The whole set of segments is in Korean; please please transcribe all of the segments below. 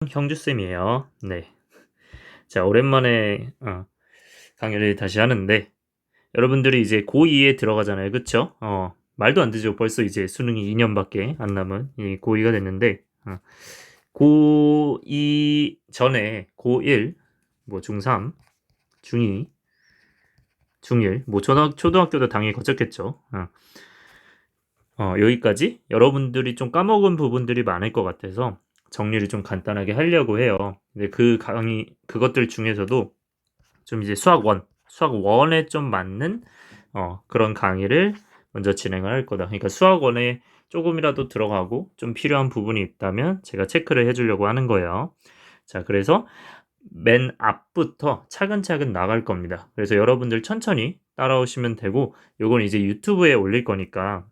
형주쌤이에요. 네. 자, 오랜만에 강의를 다시 하는데 여러분들이 이제 고2에 들어가잖아요. 그쵸? 말도 안 되죠. 벌써 이제 수능이 2년밖에 안 남은 이 고2가 됐는데 고2 전에 고1, 뭐 중3, 중2, 중1, 뭐 초등학교도 당연히 거쳤겠죠. 여기까지 여러분들이 좀 까먹은 부분들이 많을 것 같아서 정리를 좀 간단하게 하려고 해요. 근데 그것들 중에서도 좀 이제 수학 원에 좀 맞는 그런 강의를 먼저 진행을 할 거다. 그러니까 수학 원에 조금이라도 들어가고 좀 필요한 부분이 있다면 제가 체크를 해주려고 하는 거예요. 자, 그래서 맨 앞부터 차근차근 나갈 겁니다. 그래서 여러분들 천천히 따라오시면 되고, 요건 이제 유튜브에 올릴 거니까,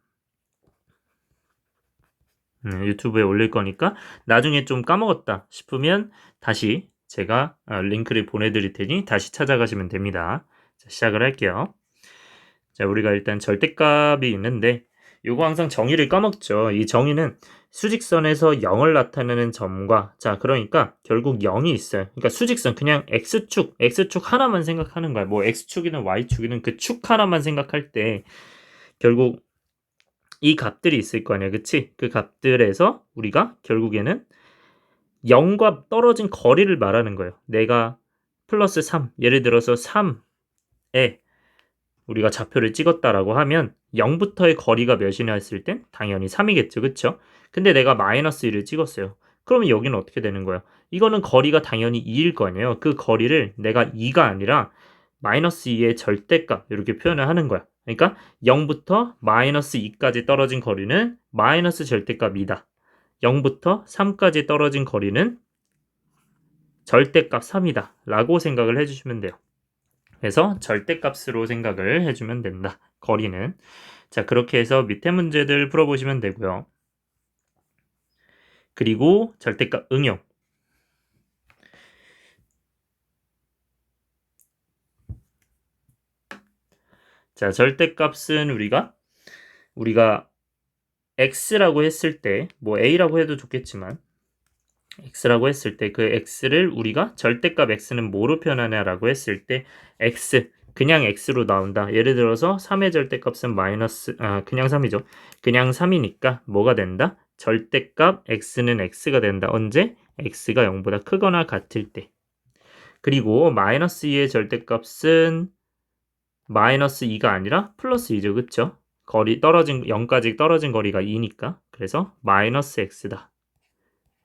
유튜브에 올릴 거니까 나중에 좀 까먹었다 싶으면 다시 제가 링크를 보내드릴 테니 다시 찾아가시면 됩니다. 자, 시작을 할게요. 자, 우리가 일단 절대값이 있는데 요거 항상 정의를 까먹죠. 이 정의는 수직선에서 0을 나타내는 점과 자, 그러니까 결국 0이 있어요. 그러니까 수직선 그냥 X축 하나만 생각하는 거야. 뭐 X축이든 Y축이든 그 축 하나만 생각할 때 결국 이 값들이 있을 거 아니야. 그치? 그 값들에서 우리가 결국에는 0과 떨어진 거리를 말하는 거예요. 내가 플러스 3, 예를 들어서 3에 우리가 좌표를 찍었다라고 하면 0부터의 거리가 몇이나 했을 땐 당연히 3이겠죠. 그쵸? 근데 내가 마이너스 1을 찍었어요. 그러면 여기는 어떻게 되는 거예요? 이거는 거리가 당연히 2일 거 아니에요. 그 거리를 내가 2가 아니라 마이너스 2의 절대값 이렇게 표현을 하는 거야. 그러니까 0부터 마이너스 2까지 떨어진 거리는 마이너스 절대값 2다. 0부터 3까지 떨어진 거리는 절대값 3이다. 라고 생각을 해주시면 돼요. 그래서 절대값으로 생각을 해주면 된다. 거리는. 자, 그렇게 해서 밑에 문제들 풀어보시면 되고요. 그리고 절대값 응용. 자, 절대값은 우리가 x라고 했을 때, 뭐 a라고 해도 좋겠지만, x라고 했을 때 그 x를 우리가 절대값 x는 뭐로 표현하냐라고 했을 때 x 그냥 x로 나온다. 예를 들어서 3의 절대값은 그냥 3이죠. 그냥 3이니까 뭐가 된다? 절대값 x는 x가 된다. 언제? x가 0보다 크거나 같을 때. 그리고 마이너스 2의 절대값은 마이너스 2가 아니라 플러스 2죠. 그쵸? 0까지 떨어진 거리가 2니까. 그래서 마이너스 x다.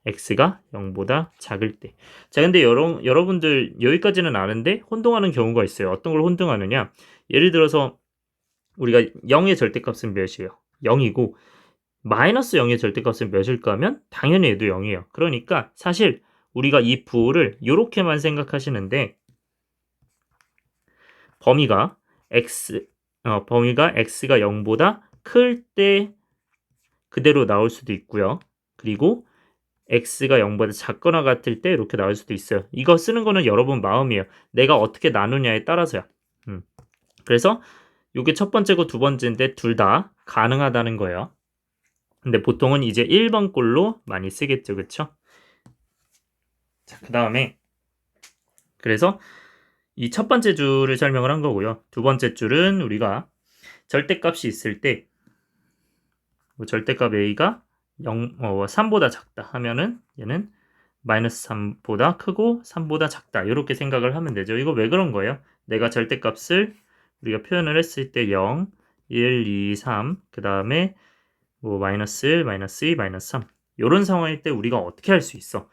x가 0보다 작을 때. 자, 근데 여러분들 여기까지는 아는데 혼동하는 경우가 있어요. 어떤 걸 혼동하느냐? 예를 들어서 우리가 0의 절대값은 몇이에요? 0이고 마이너스 0의 절대값은 몇일까 하면 당연히 얘도 0이에요. 그러니까 사실 우리가 이 부호를 이렇게만 생각하시는데 범위가 범위가 x가 0보다 클 때 그대로 나올 수도 있고요. 그리고 x가 0보다 작거나 같을 때 이렇게 나올 수도 있어요. 이거 쓰는 거는 여러분 마음이에요. 내가 어떻게 나누냐에 따라서요. 그래서 이게 첫 번째고 두 번째인데 둘 다 가능하다는 거예요. 근데 보통은 이제 1번 꼴로 많이 쓰겠죠. 그쵸? 자, 그 다음에 그래서 이 첫 번째 줄을 설명을 한 거고요. 두 번째 줄은 우리가 절대값이 있을 때 절대값 a가 3보다 작다 하면은 얘는 마이너스 3보다 크고 3보다 작다 이렇게 생각을 하면 되죠. 이거 왜 그런 거예요? 내가 절대값을 우리가 표현을 했을 때 0, 1, 2, 3, 그 다음에 뭐 마이너스 1, 마이너스 2, 마이너스 3 이런 상황일 때 우리가 어떻게 할 수 있어?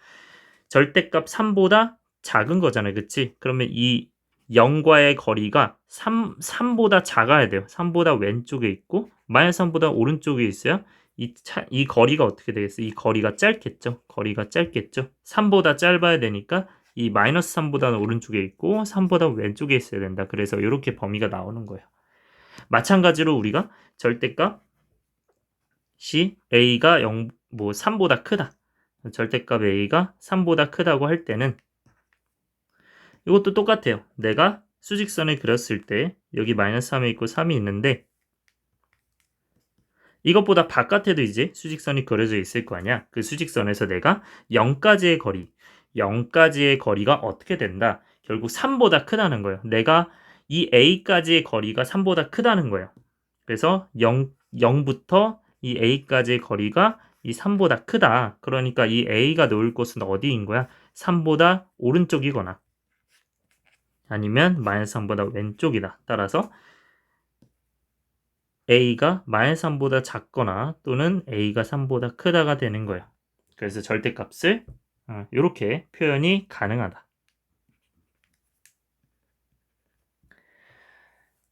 절대값 3보다 작은 거잖아요. 그치? 그러면 이 0과의 거리가 3보다 작아야 돼요. 3보다 왼쪽에 있고 마이너스 3보다 오른쪽에 있어요. 이 거리가 어떻게 되겠어요? 이 거리가 짧겠죠. 거리가 짧겠죠. 3보다 짧아야 되니까 이 마이너스 3보다는 오른쪽에 있고 3보다 왼쪽에 있어야 된다. 그래서 이렇게 범위가 나오는 거예요. 마찬가지로 우리가 절대값 a가 3보다 크다. 절대값 a가 3보다 크다고 할 때는 이것도 똑같아요. 내가 수직선을 그렸을 때 여기 마이너스 3이 있고 3이 있는데 이것보다 바깥에도 이제 수직선이 그려져 있을 거 아니야. 그 수직선에서 내가 0까지의 거리가 어떻게 된다? 결국 3보다 크다는 거예요. 내가 이 A까지의 거리가 3보다 크다는 거예요. 그래서 0부터 이 A까지의 거리가 이 3보다 크다. 그러니까 이 A가 놓을 곳은 어디인 거야? 3보다 오른쪽이거나 아니면 마이너스 3보다 왼쪽이다. 따라서 A가 마이너스 3보다 작거나 또는 A가 3보다 크다가 되는 거예요. 그래서 절대값을 이렇게 표현이 가능하다.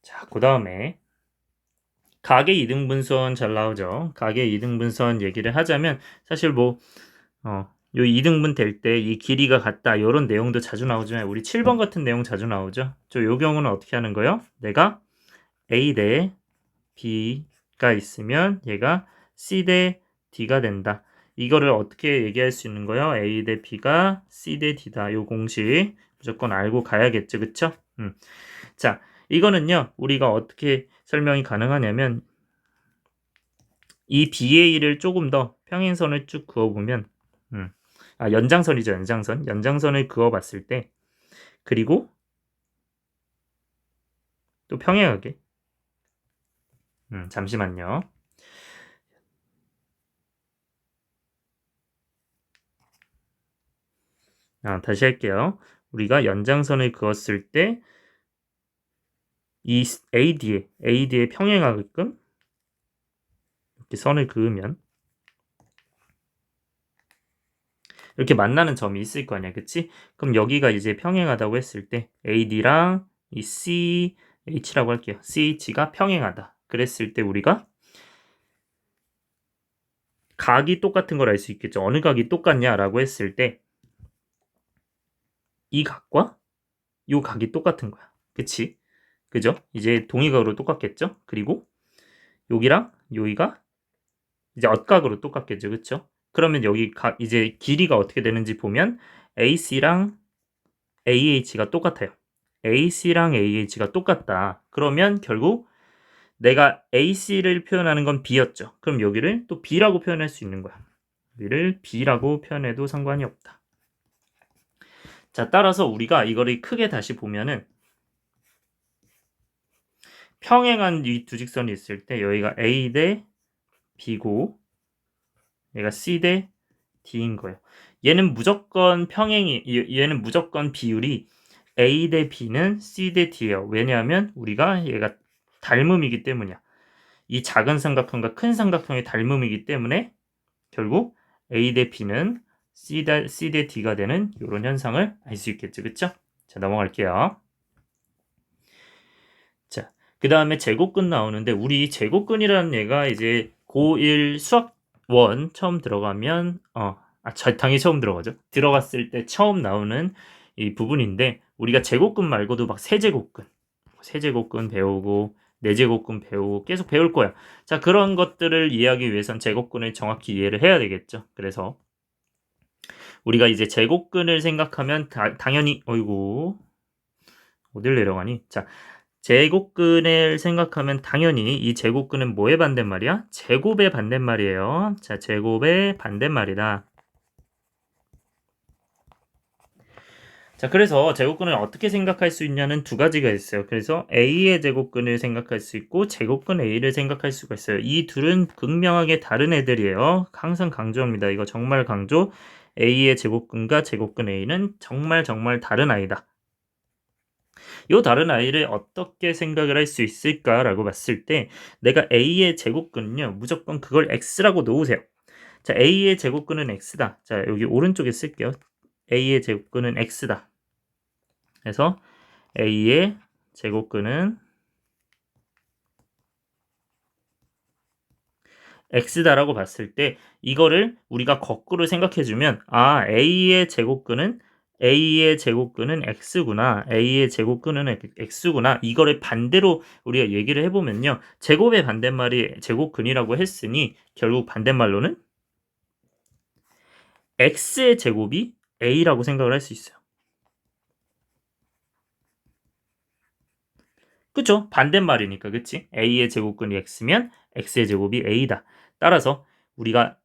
자, 그 다음에 각의 이등분선 잘 나오죠. 각의 이등분선 얘기를 하자면 사실 요 이등분 될 때 이 길이가 같다 이런 내용도 자주 나오지만 우리 7번 같은 내용 자주 나오죠. 요 경우는 어떻게 하는 거예요? 내가 A 대 B가 있으면 얘가 C 대 D가 된다. 이거를 어떻게 얘기할 수 있는 거예요? A 대 B가 C 대 D다. 요 공식 무조건 알고 가야겠죠. 그쵸? 자, 이거는요. 우리가 어떻게 설명이 가능하냐면 이 BA를 조금 더 평행선을 쭉 그어보면 연장선이죠. 연장선을 그어봤을 때 그리고 또 평행하게 잠시만요. 다시 할게요. 우리가 연장선을 그었을 때 이 AD에 평행하게끔 이렇게 선을 그으면 이렇게 만나는 점이 있을 거 아니야, 그치? 그럼 여기가 이제 평행하다고 했을 때 AD랑 이 CH라고 할게요. CH가 평행하다. 그랬을 때 우리가 각이 똑같은 걸 알 수 있겠죠. 어느 각이 똑같냐라고 했을 때 이 각과 이 각이 똑같은 거야. 그치? 그죠? 이제 동의각으로 똑같겠죠? 그리고 여기랑 여기가 이제 엇각으로 똑같겠죠. 그쵸? 그러면 여기 이제 길이가 어떻게 되는지 보면 AC랑 AH가 똑같아요. AC랑 AH가 똑같다. 그러면 결국 내가 AC를 표현하는 건 B였죠. 그럼 여기를 또 B라고 표현할 수 있는 거야. 여기를 B라고 표현해도 상관이 없다. 자, 따라서 우리가 이거를 크게 다시 보면은 평행한 이 두 직선이 있을 때 여기가 A 대 B고 얘가 C 대 D인 거예요. 얘는 무조건 얘는 무조건 비율이 A 대 B는 C 대 D예요. 왜냐하면 우리가 얘가 닮음이기 때문이야. 이 작은 삼각형과 큰 삼각형의 닮음이기 때문에 결국 A 대 B는 C 대 D가 되는 이런 현상을 알 수 있겠죠. 그쵸? 자, 넘어갈게요. 자, 그 다음에 제곱근 나오는데 우리 제곱근이라는 얘가 이제 고1 수학원 처음 들어가면 당연히 처음 들어가죠. 들어갔을 때 처음 나오는 이 부분인데 우리가 제곱근 말고도 막 세제곱근 배우고 네제곱근 배우고 계속 배울 거야. 자, 그런 것들을 이해하기 위해선 제곱근을 정확히 이해를 해야 되겠죠. 그래서 우리가 이제 제곱근을 생각하면 당연히 어이구 어딜 내려가니? 자, 제곱근을 생각하면 당연히 이 제곱근은 뭐의 반대말이야? 제곱의 반대말이에요. 자, 제곱의 반대말이다. 자, 그래서 제곱근을 어떻게 생각할 수 있냐는 두 가지가 있어요. 그래서 A의 제곱근을 생각할 수 있고 제곱근 A를 생각할 수가 있어요. 이 둘은 극명하게 다른 애들이에요. 항상 강조합니다. 이거 정말 강조. A의 제곱근과 제곱근 A는 정말 다른 아이다. 이 다른 아이를 어떻게 생각을 할 수 있을까라고 봤을 때 내가 A의 제곱근은요. 무조건 그걸 X라고 놓으세요. 자, A의 제곱근은 X다. 자, 여기 오른쪽에 쓸게요. A의 제곱근은 X다. 그래서 A의 제곱근은 X다라고 봤을 때 이거를 우리가 거꾸로 생각해주면 A의 제곱근은 X구나. A의 제곱근은 X구나. 이거를 반대로 우리가 얘기를 해보면요. 제곱의 반대말이 제곱근이라고 했으니 결국 반대말로는 X의 제곱이 A라고 생각을 할 수 있어요. 그쵸? 반대말이니까, 그치? A의 제곱근이 X면 x의 제곱이 a다. 따라서 우리가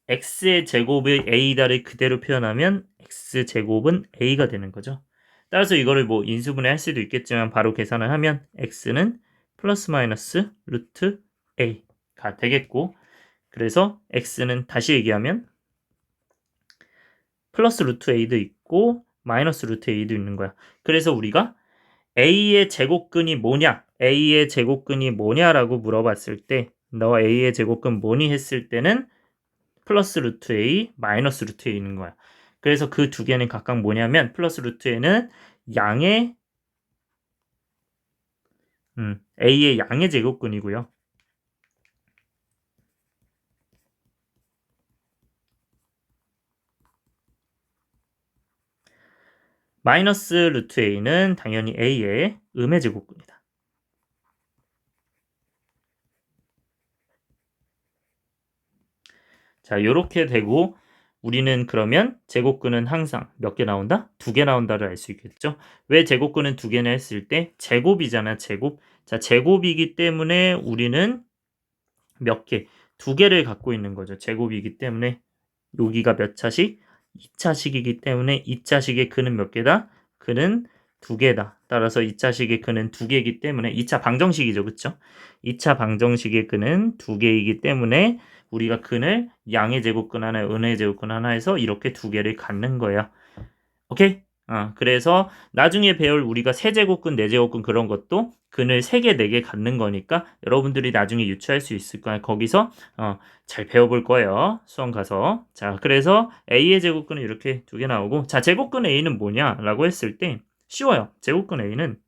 x의 제곱의 a다를 그대로 표현하면 x제곱은 a가 되는 거죠. 따라서 이거를 뭐 인수분해 할 수도 있겠지만 바로 계산을 하면 x는 플러스 마이너스 루트 a가 되겠고, 그래서 x는 다시 얘기하면 플러스 루트 a도 있고 마이너스 루트 a도 있는 거야. 그래서 우리가 a의 제곱근이 뭐냐? a의 제곱근이 뭐냐라고 물어봤을 때 너 a의 제곱근 뭐니 했을 때는 플러스 루트 a, 마이너스 루트 a는 거야. 그래서 그 두 개는 각각 뭐냐면 플러스 루트 a는 양의 a의 양의 제곱근이고요. 마이너스 루트 a는 당연히 a의 음의 제곱근이다. 자, 요렇게 되고 우리는 그러면 제곱근은 항상 몇 개 나온다? 2개 나온다를 알 수 있겠죠? 왜 제곱근은 2개나 했을 때 제곱이잖아, 제곱. 자, 제곱이기 때문에 우리는 몇 개? 2개를 갖고 있는 거죠. 제곱이기 때문에 여기가 몇 차식? 2차식이기 때문에 2차식의 근은 몇 개다? 근은 2개다. 따라서 2차식의 근은 2개이기 때문에 2차 방정식이죠. 그쵸? 2차 방정식의 근은 2개이기 때문에 우리가 근을 양의 제곱근 하나, 은의 제곱근 하나 해서 이렇게 2개를 갖는 거예요. 오케이? 그래서 나중에 배울 우리가 세제곱근, 네제곱근 그런 것도 근을 3개, 4개 갖는 거니까 여러분들이 나중에 유추할 수 있을 거야. 거기서 잘 배워볼 거예요. 수험 가서. 자, 그래서 A의 제곱근은 이렇게 2개 나오고, 자, 제곱근 A는 뭐냐라고 했을 때 쉬워요. 제곱근 A는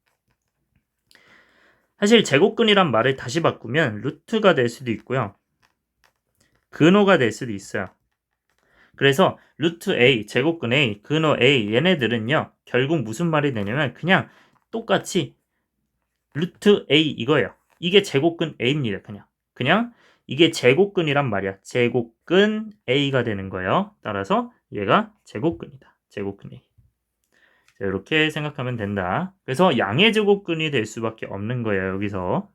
사실 제곱근이란 말을 다시 바꾸면 루트가 될 수도 있고요. 근호가 될 수도 있어요. 그래서 루트 A, 제곱근 A, 근호 A 얘네들은요 결국 무슨 말이 되냐면 그냥 똑같이 루트 A 이거예요. 이게 제곱근 A입니다. 그냥 이게 제곱근이란 말이야. 제곱근 A가 되는 거예요. 따라서 얘가 제곱근이다. 제곱근 A. 자, 이렇게 생각하면 된다. 그래서 양의 제곱근이 될 수밖에 없는 거예요. 여기서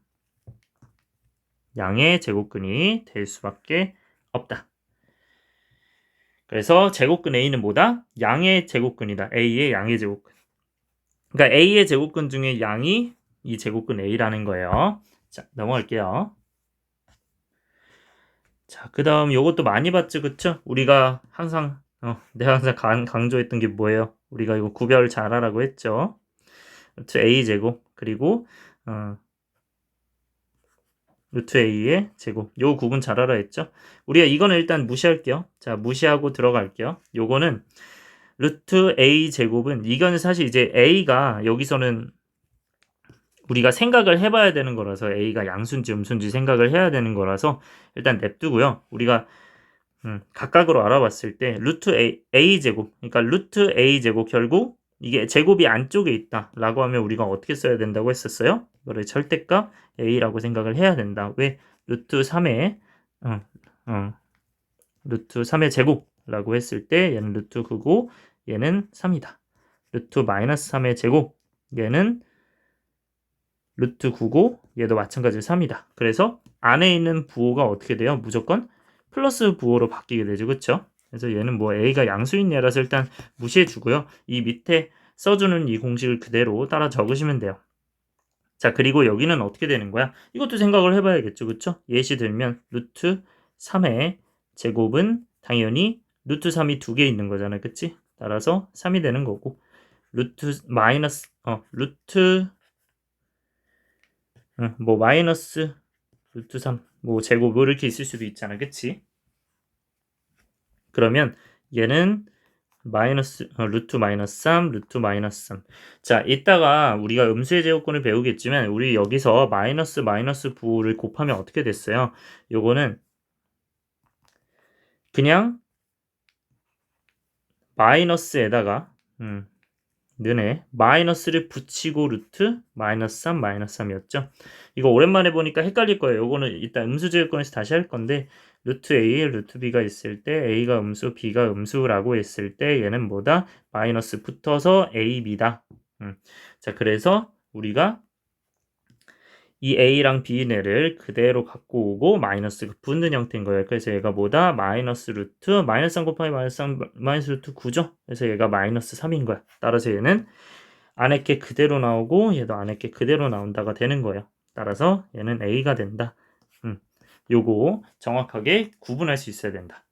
양의 제곱근이 될 수밖에 없다. 그래서 제곱근 A는 뭐다? 양의 제곱근이다. A의 양의 제곱근. 그러니까 A의 제곱근 중에 양이 이 제곱근 A라는 거예요. 자, 넘어갈게요. 자, 그 다음 요것도 많이 봤죠, 그쵸? 우리가 항상 내가 항상 강조했던 게 뭐예요? 우리가 이거 구별 잘하라고 했죠. 루트 A 제곱 그리고 루트 A의 제곱. 요 구분 잘하라 했죠? 우리가 이거는 일단 무시할게요. 자, 무시하고 들어갈게요. 요거는 루트 A 제곱은 이거는 사실 이제 A가 여기서는 우리가 생각을 해봐야 되는 거라서 A가 양수인지 음수인지 생각을 해야 되는 거라서 일단 냅두고요. 우리가 각각으로 알아봤을 때 루트 A 제곱, 그러니까 루트 A 제곱 결국 이게 제곱이 안쪽에 있다 라고 하면 우리가 어떻게 써야 된다고 했었어요? 이거를 절대값 A라고 생각을 해야 된다. 왜? 루트 3의 루트 3의 제곱라고 했을 때 얘는 루트 9고 얘는 3이다. 루트 마이너스 3의 제곱 얘는 루트 9고 얘도 마찬가지로 3이다. 그래서 안에 있는 부호가 어떻게 돼요? 무조건 플러스 부호로 바뀌게 되죠. 그쵸? 그래서 얘는 뭐 A가 양수인 얘라서 일단 무시해 주고요. 이 밑에 써주는 이 공식을 그대로 따라 적으시면 돼요. 자, 그리고 여기는 어떻게 되는 거야? 이것도 생각을 해봐야겠죠. 그쵸? 예시 들면 루트 3의 제곱은 당연히 루트 3이 2개 있는 거잖아요. 그치? 따라서 3이 되는 거고 루트 마이너스 루트 뭐 마이너스 루트 3 뭐 제곱 뭐 이렇게 있을 수도 있잖아. 그치? 그러면 얘는 마이너스 루트 마이너스 3 루트 마이너스 3. 자, 이따가 우리가 음수의 제곱근을 배우겠지만 우리 여기서 마이너스 마이너스 부호를 곱하면 어떻게 됐어요? 요거는 그냥 마이너스에다가 는에 마이너스를 붙이고 루트 마이너스 3 마이너스 3이었죠. 이거 오랜만에 보니까 헷갈릴 거예요. 요거는 일단 음수제곱권에서 다시 할 건데 루트 A, 루트 B가 있을 때 A가 음수, B가 음수라고 했을 때 얘는 뭐다? 마이너스 붙어서 A, B다. 자, 그래서 우리가 이 a랑 b를 그대로 갖고 오고 마이너스가 붙는 형태인 거예요. 그래서 얘가 뭐다? 마이너스 루트 마이너스 3 곱하기 마이너스 루트 9죠. 그래서 얘가 마이너스 3인 거야. 따라서 얘는 안에 게 그대로 나오고 얘도 안에 게 그대로 나온다가 되는 거예요. 따라서 얘는 a가 된다. 요거 정확하게 구분할 수 있어야 된다.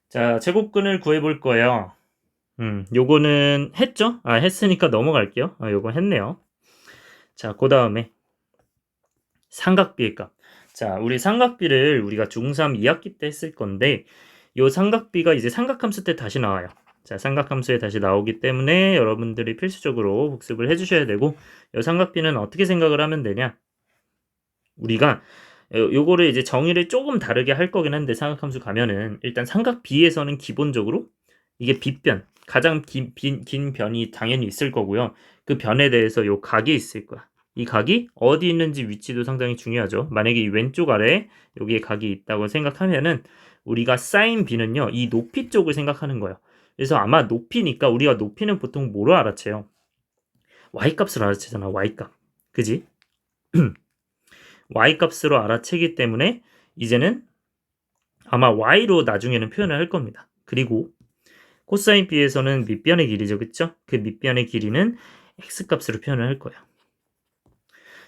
자, 제곱근을 구해볼 거예요. 요거는 했죠? 했으니까 넘어갈게요. 요거 했네요. 자, 그 다음에 삼각비의 값. 자, 우리 삼각비를 우리가 중3 2학기 때 했을 건데 요 삼각비가 이제 삼각함수 때 다시 나와요. 자, 삼각함수에 다시 나오기 때문에 여러분들이 필수적으로 복습을 해주셔야 되고 요 삼각비는 어떻게 생각을 하면 되냐? 우리가 요거를 이제 정의를 조금 다르게 할 거긴 한데 삼각함수 가면은 일단 삼각비에서는 기본적으로 이게 빗변 가장 긴 변이 당연히 있을 거고요. 그 변에 대해서 요 각이 있을 거야. 이 각이 어디 있는지 위치도 상당히 중요하죠. 만약에 이 왼쪽 아래에 여기에 각이 있다고 생각하면은 우리가 사인 b는요. 이 높이 쪽을 생각하는 거예요. 그래서 아마 높이니까 우리가 높이는 보통 뭐로 알아채요? y값으로 알아채잖아. y값. 그지? y값으로 알아채기 때문에 이제는 아마 y로 나중에는 표현을 할 겁니다. 그리고 코사인 b에서는 밑변의 길이죠. 그쵸? 그 밑변의 길이는 x값으로 표현을 할 거예요.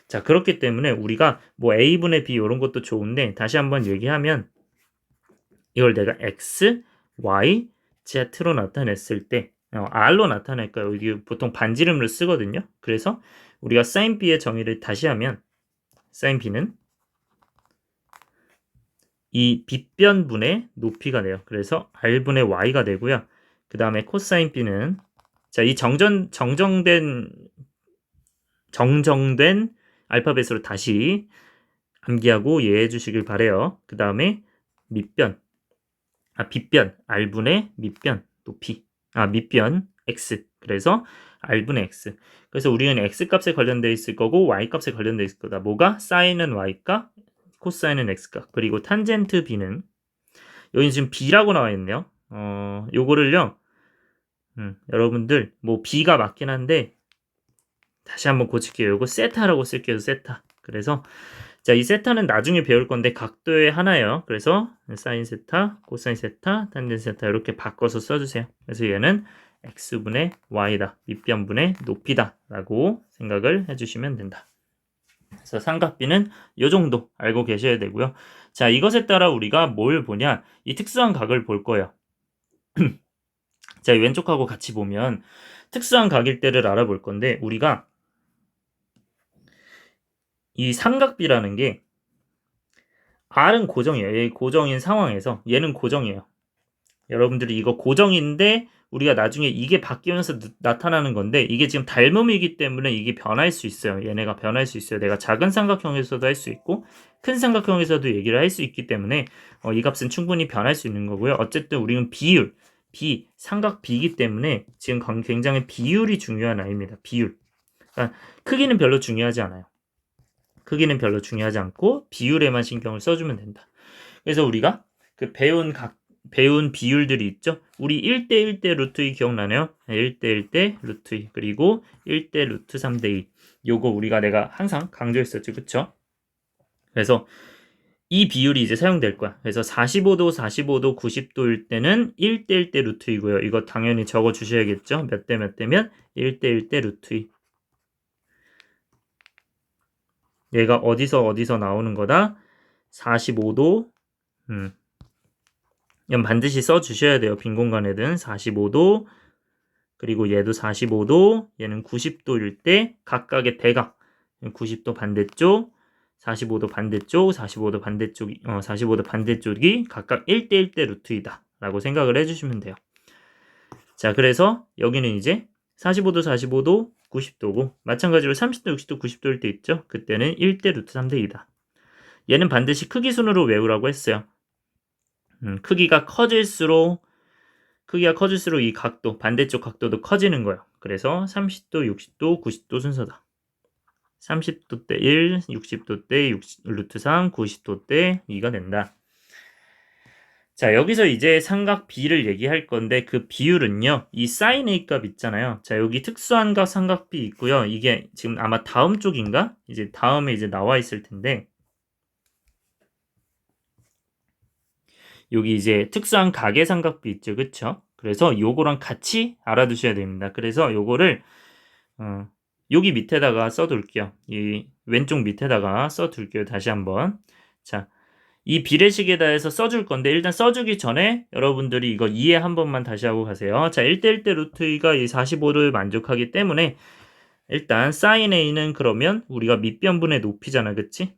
자, 그렇기 때문에 우리가 뭐 a분의 b 이런 것도 좋은데 다시 한번 얘기하면 이걸 내가 x, y, z로 나타냈을 때 r로 나타낼까요? 여기 보통 반지름을 쓰거든요. 그래서 우리가 sin b의 정의를 다시 하면 sin b는 이 빗변분의 높이가 돼요. 그래서 r분의 y가 되고요. 그 다음에 코사인 b는 자, 이 정정된 알파벳으로 다시 암기하고 이해해 주시길 바래요. 그 다음에 빗변 r분의 밑변 높이 밑변 x 그래서 r분의 x 그래서 우리는 x 값에 관련되어 있을 거고 y 값에 관련되어 있을 거다. 뭐가? 사인은 y 값 코사인은 x 값 그리고 탄젠트 b는 여기 지금 b라고 나와 있네요. 요거를요 여러분들 뭐 b가 맞긴 한데 다시 한번 고칠게요. 요거 세타라고 쓸게요. 세타. 그래서 자, 이 세타는 나중에 배울 건데 각도의 하나예요. 그래서 사인 세타, 코사인 세타, 탄젠 세타 이렇게 바꿔서 써주세요. 그래서 얘는 x분의 y다. 밑변분의 높이다. 라고 생각을 해주시면 된다. 그래서 삼각비는 이 정도 알고 계셔야 되고요. 자, 이것에 따라 우리가 뭘 보냐? 이 특수한 각을 볼 거예요. 자, 왼쪽하고 같이 보면 특수한 각일 때를 알아볼 건데 우리가 이 삼각비라는 게 R은 고정이에요. 얘 고정인 상황에서 얘는 고정이에요. 여러분들이 이거 고정인데 우리가 나중에 이게 바뀌면서 나타나는 건데 이게 지금 닮음이기 때문에 이게 변할 수 있어요. 얘네가 변할 수 있어요. 내가 작은 삼각형에서도 할 수 있고 큰 삼각형에서도 얘기를 할 수 있기 때문에 이 값은 충분히 변할 수 있는 거고요. 어쨌든 우리는 삼각 비이기 때문에 지금 굉장히 비율이 중요한 아이입니다. 비율. 그러니까 크기는 별로 중요하지 않아요. 크기는 별로 중요하지 않고 비율에만 신경을 써주면 된다. 그래서 우리가 그 배운 비율들이 있죠. 우리 1대 1대 루트 2 기억나네요. 1대 1대 루트 2 그리고 1대 루트 3대 2 요거 우리가 내가 항상 강조했었죠. 그쵸? 그래서 이 비율이 이제 사용될 거야. 그래서 45도, 90도일 때는 1대 1대 루트 2고요. 이거 당연히 적어 주셔야겠죠. 몇 대 몇 대면 1대 1대 루트 2 얘가 어디서 나오는 거다? 45도 이건 반드시 써주셔야 돼요. 빈 공간에든 45도 그리고 얘도 45도 얘는 90도일 때 각각의 대각 90도 반대쪽 45도 반대쪽 45도 반대쪽이 각각 1대 1대 루트 2다 라고 생각을 해주시면 돼요. 자, 그래서 여기는 이제 45도 90도고 마찬가지로 30도 60도 90도일 때 있죠. 그때는 1대 루트 3대 2다. 얘는 반드시 크기 순으로 외우라고 했어요. 크기가 커질수록 이 각도, 반대쪽 각도도 커지는 거예요. 그래서 30도, 60도, 90도 순서다. 30도 때 1, 60도 때 루트 3, 90도 때 2가 된다. 자, 여기서 이제 삼각 B를 얘기할 건데 그 비율은요. 이 sin A 값 있잖아요. 자, 여기 특수한 각 삼각 B 있고요. 이게 지금 아마 다음 쪽인가? 이제 다음에 이제 나와 있을 텐데 여기 이제 특수한 각의 삼각 B 있죠. 그쵸? 그래서 요거랑 같이 알아두셔야 됩니다. 그래서 요거를 여기 밑에다가 써둘게요. 이 왼쪽 밑에다가 써둘게요. 다시 한번. 자, 이 비례식에다 해서 써줄 건데 일단 써주기 전에 여러분들이 이거 이해 한 번만 다시 하고 가세요. 자, 1대1대 루트 2가 이 45도를 만족하기 때문에 일단 sin a는 그러면 우리가 밑변분의 높이잖아. 그치?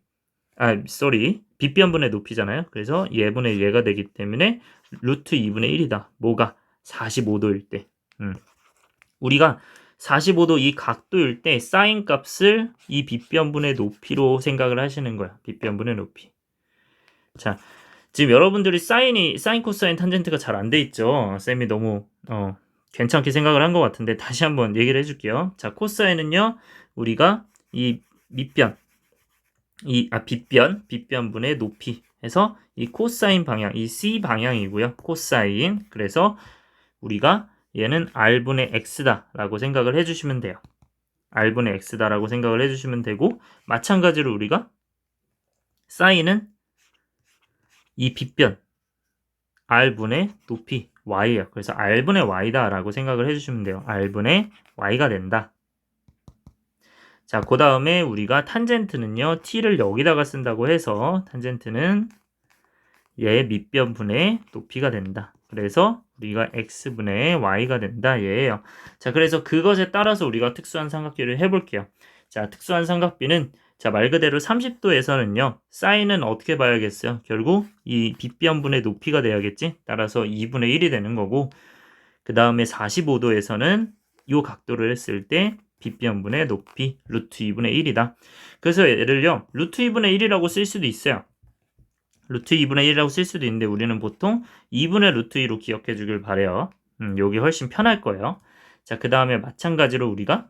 빗변분의 높이잖아요. 그래서 얘분의 얘가 되기 때문에 루트 2분의 1이다. 뭐가? 45도일 때. 우리가 45도 이 각도일 때 사인 값을 이 빗변분의 높이로 생각을 하시는 거야. 빗변분의 높이. 자, 지금 여러분들이 사인 코사인 탄젠트가 잘 안 돼 있죠. 쌤이 너무 괜찮게 생각을 한 것 같은데 다시 한번 얘기를 해줄게요. 자, 코사인은요 우리가 이 밑변 빗변분의 높이 해서 이 코사인 방향 이 C 방향이고요. 코사인. 그래서 우리가 얘는 R분의 X다 라고 생각을 해주시면 돼요. R분의 X다 라고 생각을 해주시면 되고 마찬가지로 우리가 사인은 이 빗변 R분의 높이 Y예요. 그래서 R분의 Y다 라고 생각을 해주시면 돼요. R분의 Y가 된다. 자, 그 다음에 우리가 탄젠트는요. T를 여기다가 쓴다고 해서 탄젠트는 얘 밑변분의 높이가 된다. 그래서 우리가 X분의 Y가 된다. 얘예요. 자, 그래서 그것에 따라서 우리가 특수한 삼각비를 해볼게요. 자, 특수한 삼각비는 자, 말 그대로 30도에서는요. 사인은 어떻게 봐야겠어요? 결국 이 빗변분의 높이가 돼야겠지? 따라서 2분의 1이 되는 거고 그 다음에 45도에서는 이 각도를 했을 때 빗변분의 높이 루트 2분의 1이다. 그래서 얘를요. 루트 2분의 1이라고 쓸 수도 있어요. 루트 2분의 1이라고 쓸 수도 있는데 우리는 보통 2분의 루트 2로 기억해 주길 바래요. 여기 훨씬 편할 거예요. 자, 그 다음에 마찬가지로 우리가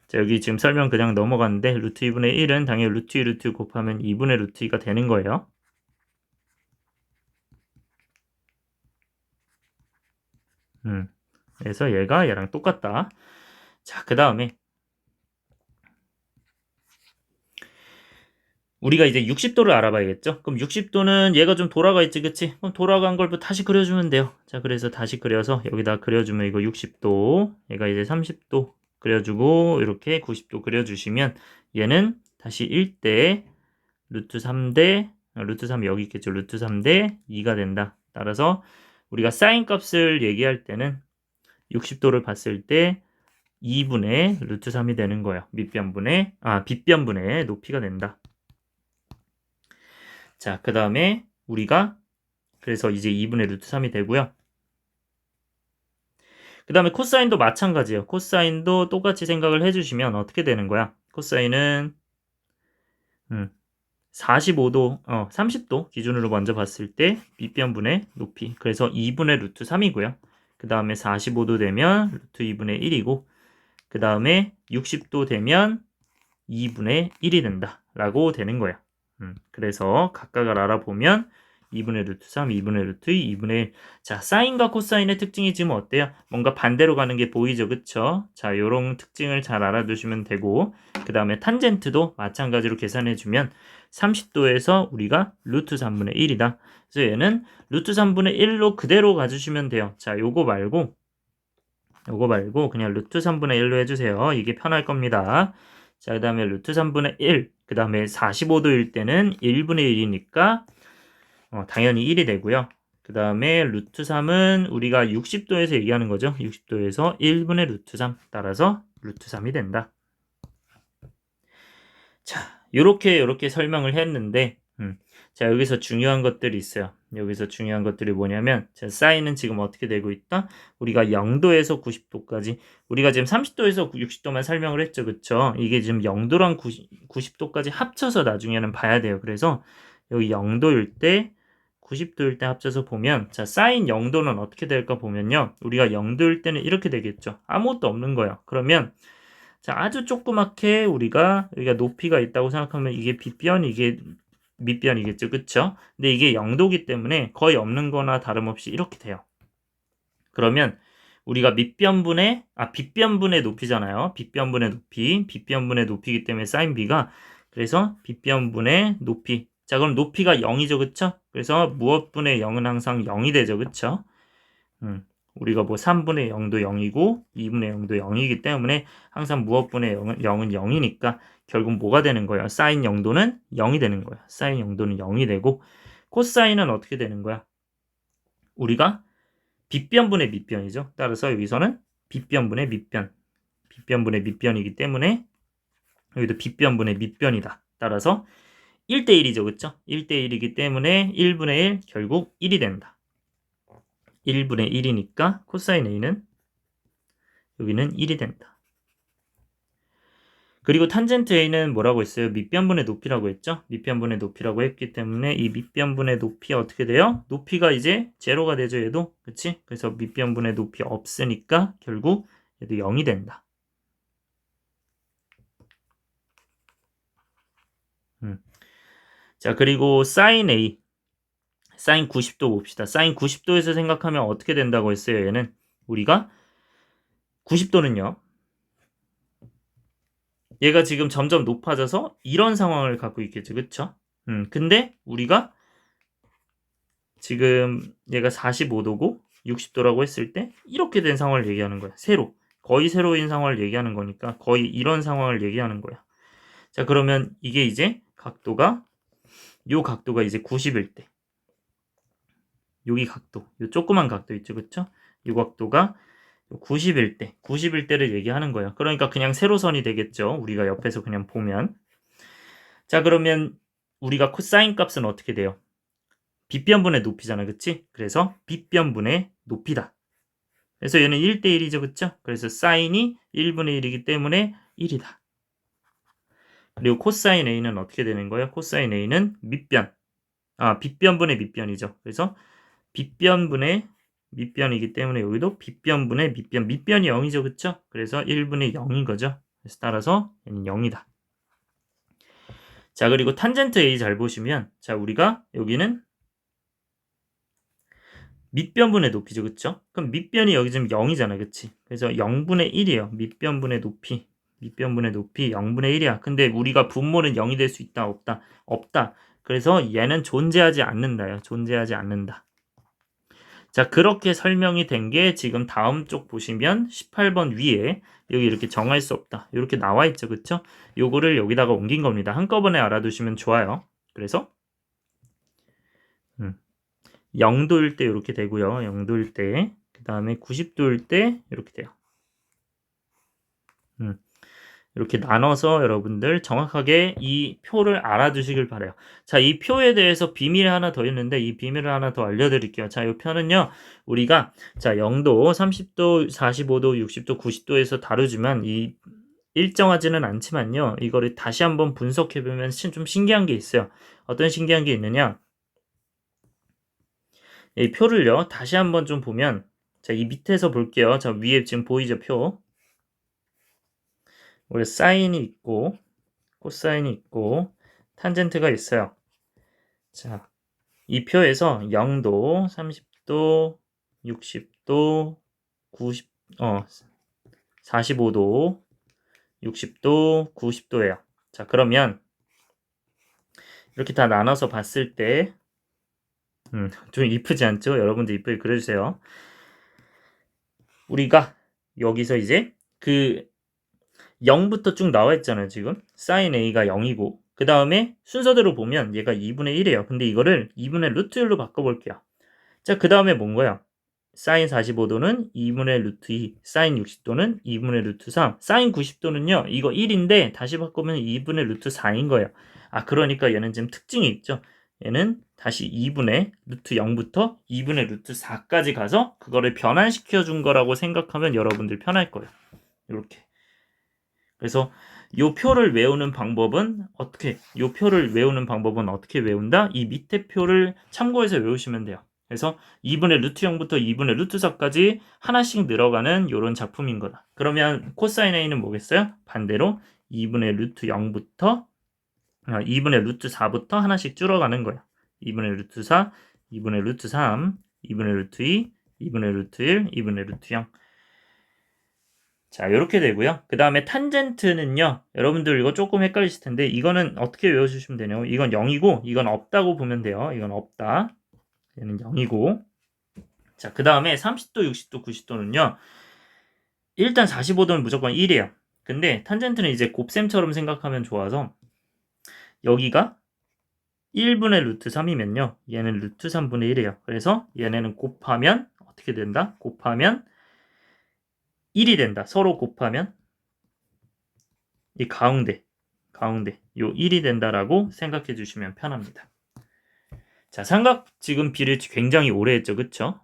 자, 여기 지금 설명 그냥 넘어갔는데 루트 2분의 1은 당연히 루트 2 루트 2 곱하면 2분의 루트 2가 되는 거예요. 그래서 얘가 얘랑 똑같다. 자, 그 다음에 우리가 이제 60도를 알아봐야겠죠? 그럼 60도는 얘가 좀 돌아가 있지, 그치? 그럼 돌아간 걸 다시 그려주면 돼요. 자, 그래서 다시 그려서 여기다 그려주면 이거 60도, 얘가 이제 30도 그려주고 이렇게 90도 그려주시면 얘는 다시 1대 루트 3대 루트 3이 여기 있겠죠. 루트 3대 2가 된다. 따라서 우리가 사인 값을 얘기할 때는 60도를 봤을 때 2분의 루트 3이 되는 거예요. 빗변분의 높이가 된다. 자, 그 다음에 우리가 그래서 이제 2분의 루트 3이 되고요. 그 다음에 코사인도 마찬가지예요. 코사인도 똑같이 생각을 해주시면 어떻게 되는 거야? 코사인은 45도, 30도 기준으로 먼저 봤을 때 밑변분의 높이. 그래서 2분의 루트 3이고요. 그 다음에 45도 되면 루트 2분의 1이고 그 다음에 60도 되면 2분의 1이 된다. 라고 되는 거예요. 그래서 각각을 알아보면 2분의 루트 3, 2분의 루트 2, 2분의 1. 자, 사인과 코사인의 특징이 지금 어때요? 뭔가 반대로 가는 게 보이죠? 그쵸? 자, 요런 특징을 잘 알아두시면 되고 그 다음에 탄젠트도 마찬가지로 계산해주면 30도에서 우리가 루트 3분의 1이다. 그래서 얘는 루트 3분의 1로 그대로 가주시면 돼요. 자, 요거 말고 그냥 루트 3분의 1로 해주세요. 이게 편할 겁니다. 자, 그 다음에 루트 3분의 1, 그 다음에 45도일 때는 1분의 1이니까 당연히 1이 되고요. 그 다음에 루트 3은 우리가 60도에서 얘기하는 거죠. 60도에서 1분의 루트 3 따라서 루트 3이 된다. 자, 요렇게 설명을 했는데 자, 여기서 중요한 것들이 있어요. 여기서 중요한 것들이 뭐냐면 자, 사인은 지금 어떻게 되고 있다? 우리가 0도에서 90도까지 우리가 지금 30도에서 60도만 설명을 했죠. 그쵸? 이게 지금 0도랑 90도까지 합쳐서 나중에는 봐야 돼요. 그래서 여기 0도일 때 90도일 때 합쳐서 보면 자, 사인 0도는 어떻게 될까 보면요. 우리가 0도일 때는 이렇게 되겠죠. 아무것도 없는 거예요. 그러면 자, 아주 조그맣게 우리가 여기가 높이가 있다고 생각하면 이게 빗변, 이게 밑변이겠죠. 그쵸? 근데 이게 0도기 때문에 거의 없는 거나 다름없이 이렇게 돼요. 그러면 우리가 빗변분의 높이잖아요. 빗변분의 높이기 때문에 sin b가, 그래서 빗변분의 높이. 자, 그럼 높이가 0이죠. 그쵸? 그래서 무엇분의 0은 항상 0이 되죠. 그쵸? 우리가 뭐 3분의 0도 0이고 2분의 0도 0이기 때문에 항상 무엇분의 0은 0이니까 결국 뭐가 되는 거야? 사인 0도는 0이 되는 거야. 사인 0도는 0이 되고, 코사인은 어떻게 되는 거야? 우리가 빗변분의 밑변이죠. 따라서 여기서는 빗변분의 밑변이기 때문에 여기도 빗변분의 밑변이다. 따라서 1대1이죠. 그쵸? 1대1이기 때문에 1분의 1 결국 1이 된다. 1분의 1이니까 코사인 A는 여기는 1이 된다. 그리고 탄젠트 A는 뭐라고 했어요? 밑변분의 높이라고 했죠? 밑변분의 높이라고 했기 때문에 이 밑변분의 높이가 어떻게 돼요? 높이가 이제 제로가 되죠, 얘도. 그치? 그래서 밑변분의 높이 없으니까 결국 얘도 0이 된다. 자, 그리고 sin A. sin 90도 봅시다. sin 90도에서 생각하면 어떻게 된다고 했어요, 얘는? 우리가 90도는요. 얘가 지금 점점 높아져서 이런 상황을 갖고 있겠죠. 그쵸? 근데 우리가 지금 얘가 45도고 60도라고 했을 때 이렇게 된 상황을 얘기하는 거야. 거의 세로인 상황을 얘기하는 거니까 거의 이런 상황을 얘기하는 거야. 자, 그러면 이게 이제 요 각도가 이제 90일 때. 여기 각도, 요 조그만 각도 있죠. 그쵸? 이 각도가 90일 때를 얘기하는 거예요. 그러니까 그냥 세로선이 되겠죠. 우리가 옆에서 그냥 보면. 자, 그러면 우리가 코사인 값은 어떻게 돼요? 빗변분의 높이잖아. 그치? 그래서 빗변분의 높이다. 그래서 얘는 1대1이죠. 그쵸? 그래서 사인이 1분의 1이기 때문에 1이다. 그리고 코사인 A는 어떻게 되는 거예요? 코사인 A는 빗변분의 밑변이죠. 그래서 빗변분의 밑변이기 때문에 여기도 빗변분의 밑변이 0이죠. 그쵸? 그래서 1분의 0인 거죠. 그래서 따라서 얘는 0이다. 자, 그리고 탄젠트 A 잘 보시면, 자, 우리가 여기는 밑변분의 높이죠. 그쵸? 그럼 밑변이 여기 지금 0이잖아. 그치? 그래서 0분의 1이에요. 밑변분의 높이 0분의 1이야. 근데 우리가 분모는 0이 될 수 있다, 없다? 없다. 그래서 얘는 존재하지 않는다요. 존재하지 않는다. 자, 그렇게 설명이 된 게 지금 다음 쪽 보시면 18번 위에 여기 이렇게 정할 수 없다. 이렇게 나와 있죠. 그쵸? 요거를 여기다가 옮긴 겁니다. 한꺼번에 알아두시면 좋아요. 그래서 0도일 때 이렇게 되고요. 0도일 때. 그 다음에 90도일 때 이렇게 돼요. 이렇게 나눠서 여러분들 정확하게 이 표를 알아두시길 바래요. 자, 이 표에 대해서 비밀이 하나 더 있는데 이 비밀을 하나 더 알려드릴게요. 자, 이 표는요, 우리가 0도, 30도, 45도, 60도, 90도에서 다루지만 이 일정하지는 않지만요. 이거를 다시 한번 분석해보면 좀 신기한 게 있어요. 어떤 신기한 게 있느냐? 이 표를요, 다시 한번 좀 보면, 자, 이 밑에서 볼게요. 자, 위에 지금 보이죠, 표. 우리 사인이 있고, 코사인이 있고, 탄젠트가 있어요. 자, 이 표에서 0도, 30도, 60도, 45도, 60도, 90도예요. 자, 그러면 이렇게 다 나눠서 봤을 때, 좀 이쁘지 않죠? 여러분들 이쁘게 그려주세요. 우리가 여기서 이제 0부터 쭉 나와 있잖아요, 지금. sin A가 0이고, 그 다음에 순서대로 보면 얘가 2분의 1이에요. 근데 이거를 2분의 루트 1로 바꿔볼게요. 자, 그 다음에 뭔 거야? sin 45도는 2분의 루트 2, sin 60도는 2분의 루트 3, sin 90도는요, 이거 1인데 다시 바꾸면 2분의 루트 4인 거예요. 그러니까 얘는 지금 특징이 있죠. 얘는 다시 2분의 루트 0부터 2분의 루트 4까지 가서 그거를 변환시켜 준 거라고 생각하면 여러분들 편할 거예요. 이렇게. 그래서 요 표를 외우는 방법은 어떻게 외운다? 이 밑에 표를 참고해서 외우시면 돼요. 그래서 2분의 루트 0부터 2분의 루트 4까지 하나씩 늘어가는 요런 작품인 거다. 그러면 코사인 A는 뭐겠어요? 반대로 2분의 루트 0부터 2분의 루트 4부터 하나씩 줄어가는 거야. 2분의 루트 4, 2분의 루트 3, 2분의 루트 2, 2분의 루트 1, 2분의 루트 0. 자, 이렇게 되고요. 그 다음에 탄젠트는요. 여러분들 이거 조금 헷갈리실 텐데 이거는 어떻게 외워주시면 되냐고. 이건 0이고 이건 없다고 보면 돼요. 이건 없다. 얘는 0이고. 자, 그 다음에 30도, 60도, 90도는요. 일단 45도는 무조건 1이에요. 근데 탄젠트는 이제 곱셈처럼 생각하면 좋아서 여기가 1분의 루트 3이면요. 얘는 루트 3분의 1이에요. 그래서 얘네는 곱하면 어떻게 된다? 곱하면 1이 된다. 서로 곱하면 이 가운데 요 1이 된다라고 생각해 주시면 편합니다. 자, 삼각 지금 비를 굉장히 오래 했죠. 그쵸?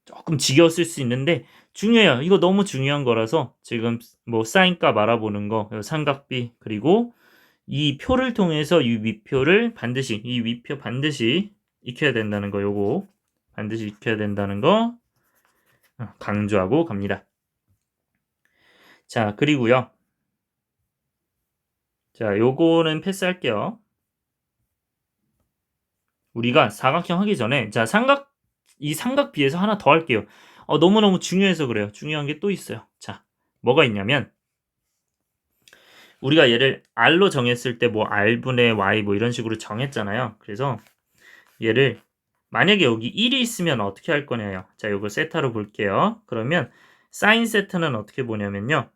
조금 지겨웠을 수 있는데 중요해요. 이거 너무 중요한 거라서 지금 뭐 사인값 알아보는 거, 삼각비 그리고 이 표를 통해서 이 위표를 반드시 이 위표 반드시 익혀야 된다는 거 요거 반드시 익혀야 된다는 거 강조하고 갑니다. 자, 그리고요. 자, 요거는 패스할게요. 우리가 사각형 하기 전에 자, 이 삼각비에서 하나 더 할게요. 너무너무 중요해서 그래요. 중요한 게 또 있어요. 자, 뭐가 있냐면 우리가 얘를 R로 정했을 때 뭐 R분의 Y 뭐 이런 식으로 정했잖아요. 그래서 얘를 만약에 여기 1이 있으면 어떻게 할 거냐요. 자, 요거 세타로 볼게요. 그러면 사인 세타는 어떻게 보냐면요.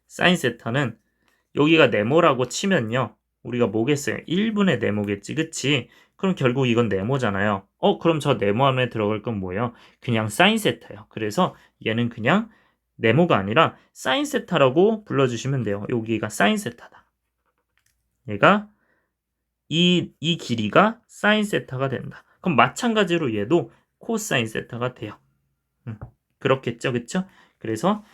사인 세타는 여기가 네모라고 치면요. 우리가 뭐겠어요? 1분의 네모겠지. 그치? 그럼 결국 이건 네모잖아요. 그럼 저 네모 안에 들어갈 건 뭐예요? 그냥 사인 세타예요. 그래서 얘는 그냥 네모가 아니라 사인 세타라고 불러주시면 돼요. 여기가 사인 세타다. 얘가 이 길이가 사인 세타가 된다. 그럼 마찬가지로 얘도 코사인 세타가 돼요. 그렇겠죠, 그쵸? 그래서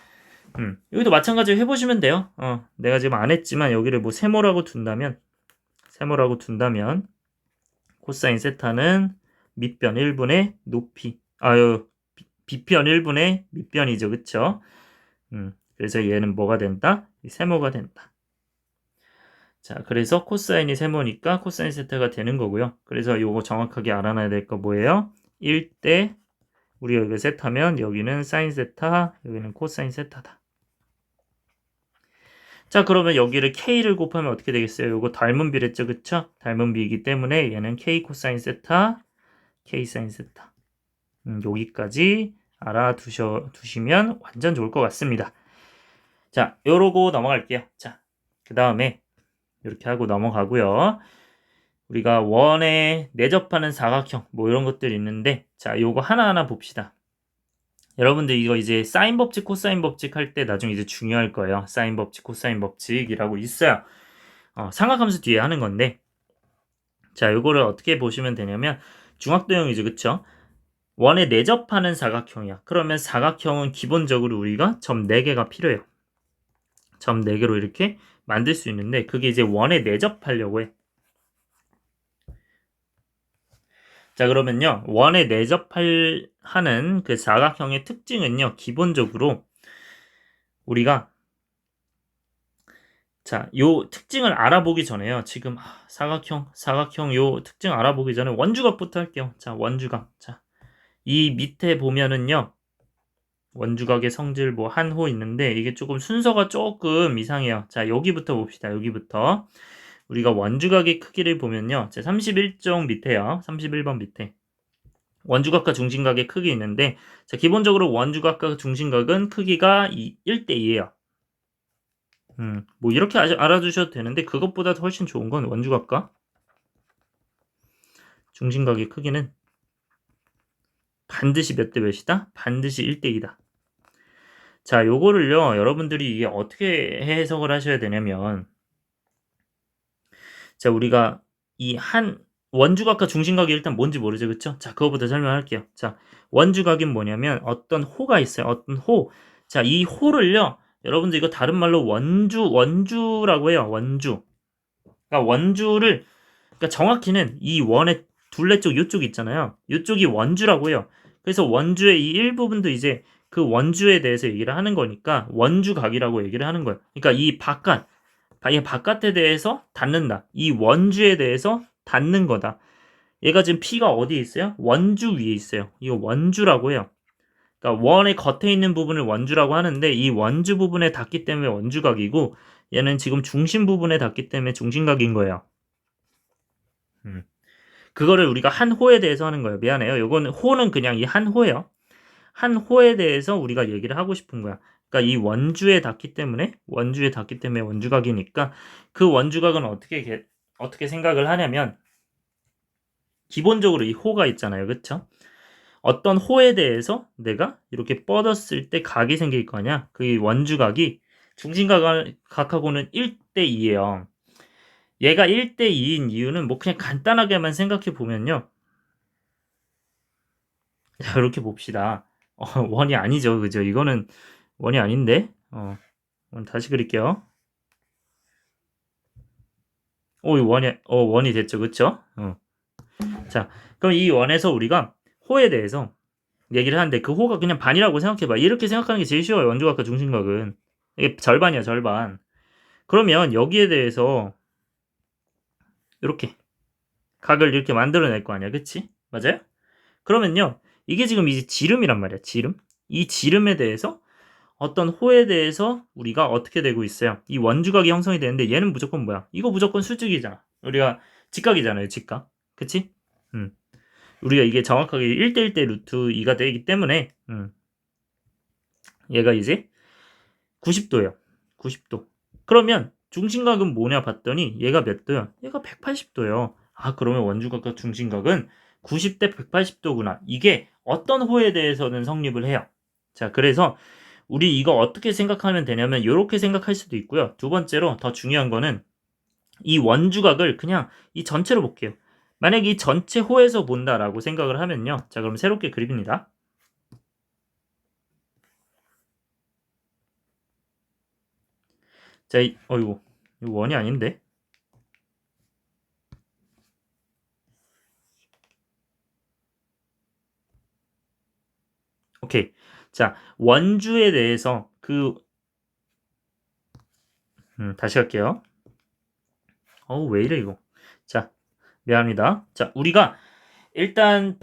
여기도 마찬가지로 해보시면 돼요. 내가 지금 안 했지만 여기를 뭐 세모라고 둔다면 코사인 세타는 밑변 1분의 높이 비편 1분의 밑변이죠, 그쵸? 그래서 얘는 뭐가 된다? 세모가 된다. 자, 그래서 코사인이 세모니까 코사인 세타가 되는 거고요. 그래서 요거 정확하게 알아놔야 될 거 뭐예요? 1대 우리 여기 세타면 여기는 사인 세타, 여기는 코사인 세타다. 자, 그러면 여기를 k를 곱하면 어떻게 되겠어요? 요거 닮은 비랬죠, 그쵸? 닮은 비이기 때문에 얘는 k 코사인 세타, k 사인 세타. 여기까지 알아두시면 완전 좋을 것 같습니다. 자, 요러고 넘어갈게요. 자, 그 다음에 이렇게 하고 넘어가고요. 우리가 원에 내접하는 사각형 뭐 이런 것들 있는데 자, 요거 하나하나 봅시다. 여러분들 이거 이제 사인 법칙, 코사인 법칙 할 때 나중에 이제 중요할 거예요. 사인 법칙, 코사인 법칙이라고 있어요. 삼각함수 뒤에 하는 건데 자, 요거를 어떻게 보시면 되냐면 중학도형이죠. 그쵸? 원에 내접하는 사각형이야. 그러면 사각형은 기본적으로 우리가 점 4개가 필요해요. 점 4개로 이렇게 만들 수 있는데 그게 이제 원에 내접하려고 해. 자, 그러면요. 원에 내접하는 그 사각형의 특징은요. 기본적으로 우리가 자, 요 특징을 알아보기 전에요. 지금 사각형 요 특징 알아보기 전에 원주각부터 할게요. 자, 원주각. 자, 이 밑에 보면은요. 원주각의 성질 뭐 한 호 있는데 이게 조금 순서가 조금 이상해요. 자, 여기부터 봅시다. 여기부터. 우리가 원주각의 크기를 보면요. 자, 31쪽 밑에요. 31번 밑에. 원주각과 중심각의 크기 있는데 자, 기본적으로 원주각과 중심각은 크기가 1대2예요. 뭐 이렇게 알아두셔도 되는데 그것보다 훨씬 좋은 건 원주각과 중심각의 크기는 반드시 몇 대 몇이다? 반드시 1대2다. 자, 요거를요. 여러분들이 이게 어떻게 해석을 하셔야 되냐면 자, 우리가 이 원주각과 중심각이 일단 뭔지 모르죠. 그쵸? 자, 그거부터 설명할게요. 자, 원주각인 뭐냐면 어떤 호가 있어요. 어떤 호. 자, 이 호를요. 여러분들 이거 다른 말로 원주라고 해요. 원주. 그러니까 원주를 그러니까 정확히는 이 원의 둘레 쪽 이쪽 있잖아요. 이쪽이 원주라고 해요. 그래서 원주의 이 일부분도 이제 그 원주에 대해서 얘기를 하는 거니까 원주각이라고 얘기를 하는 거예요. 그러니까 이 바깥에 대해서 닿는다. 이 원주에 대해서 닿는 거다. 얘가 지금 P가 어디에 있어요? 원주 위에 있어요. 이거 원주라고 해요. 그러니까 원의 겉에 있는 부분을 원주라고 하는데 이 원주 부분에 닿기 때문에 원주각이고 얘는 지금 중심 부분에 닿기 때문에 중심각인 거예요. 그거를 우리가 한 호에 대해서 하는 거예요. 미안해요. 요거는 호는 그냥 이 한 호예요. 한 호에 대해서 우리가 얘기를 하고 싶은 거야. 그러니까 이 원주에 닿기 때문에 원주각이니까 그 원주각은 어떻게 생각을 하냐면 기본적으로 이 호가 있잖아요. 그쵸? 어떤 호에 대해서 내가 이렇게 뻗었을 때 각이 생길 거 아니야? 그 원주각이 중심각하고는 1대2예요. 얘가 1대2인 이유는 뭐 그냥 간단하게만 생각해 보면요. 자, 이렇게 봅시다. 원이 아니죠. 그죠? 이거는 원이 아닌데. 다시 그릴게요. 원이 됐죠. 그쵸? 자, 그럼 이 원에서 우리가 호에 대해서 얘기를 하는데 그 호가 그냥 반이라고 생각해봐. 이렇게 생각하는 게 제일 쉬워요. 원주각과 중심각은. 이게 절반이야, 절반. 그러면 여기에 대해서 이렇게 각을 이렇게 만들어낼 거 아니야. 그치? 맞아요? 그러면요. 이게 지금 이제 지름이란 말이야. 지름. 이 지름에 대해서 어떤 호에 대해서 우리가 어떻게 되고 있어요. 이 원주각이 형성이 되는데 얘는 무조건 뭐야? 이거 무조건 수직이잖아. 우리가 직각이잖아요. 직각. 그치? 우리가 이게 정확하게 1대1대 루트 2가 되기 때문에 얘가 이제 90도예요. 90도. 그러면 중심각은 뭐냐 봤더니 얘가 몇 도야? 얘가 180도예요. 아, 그러면 원주각과 중심각은 90대 180도구나. 이게 어떤 호에 대해서는 성립을 해요. 자, 그래서 우리 이거 어떻게 생각하면 되냐면 이렇게 생각할 수도 있고요. 두 번째로 더 중요한 거는 이 원주각을 그냥 이 전체로 볼게요. 만약에 이 전체 호에서 본다라고 생각을 하면요. 자, 그럼 새롭게 그립니다. 자, 이거 원이 아닌데? 오케이. 자, 원주에 대해서 다시 할게요. 왜 이래, 이거. 자, 미안합니다. 자, 우리가 일단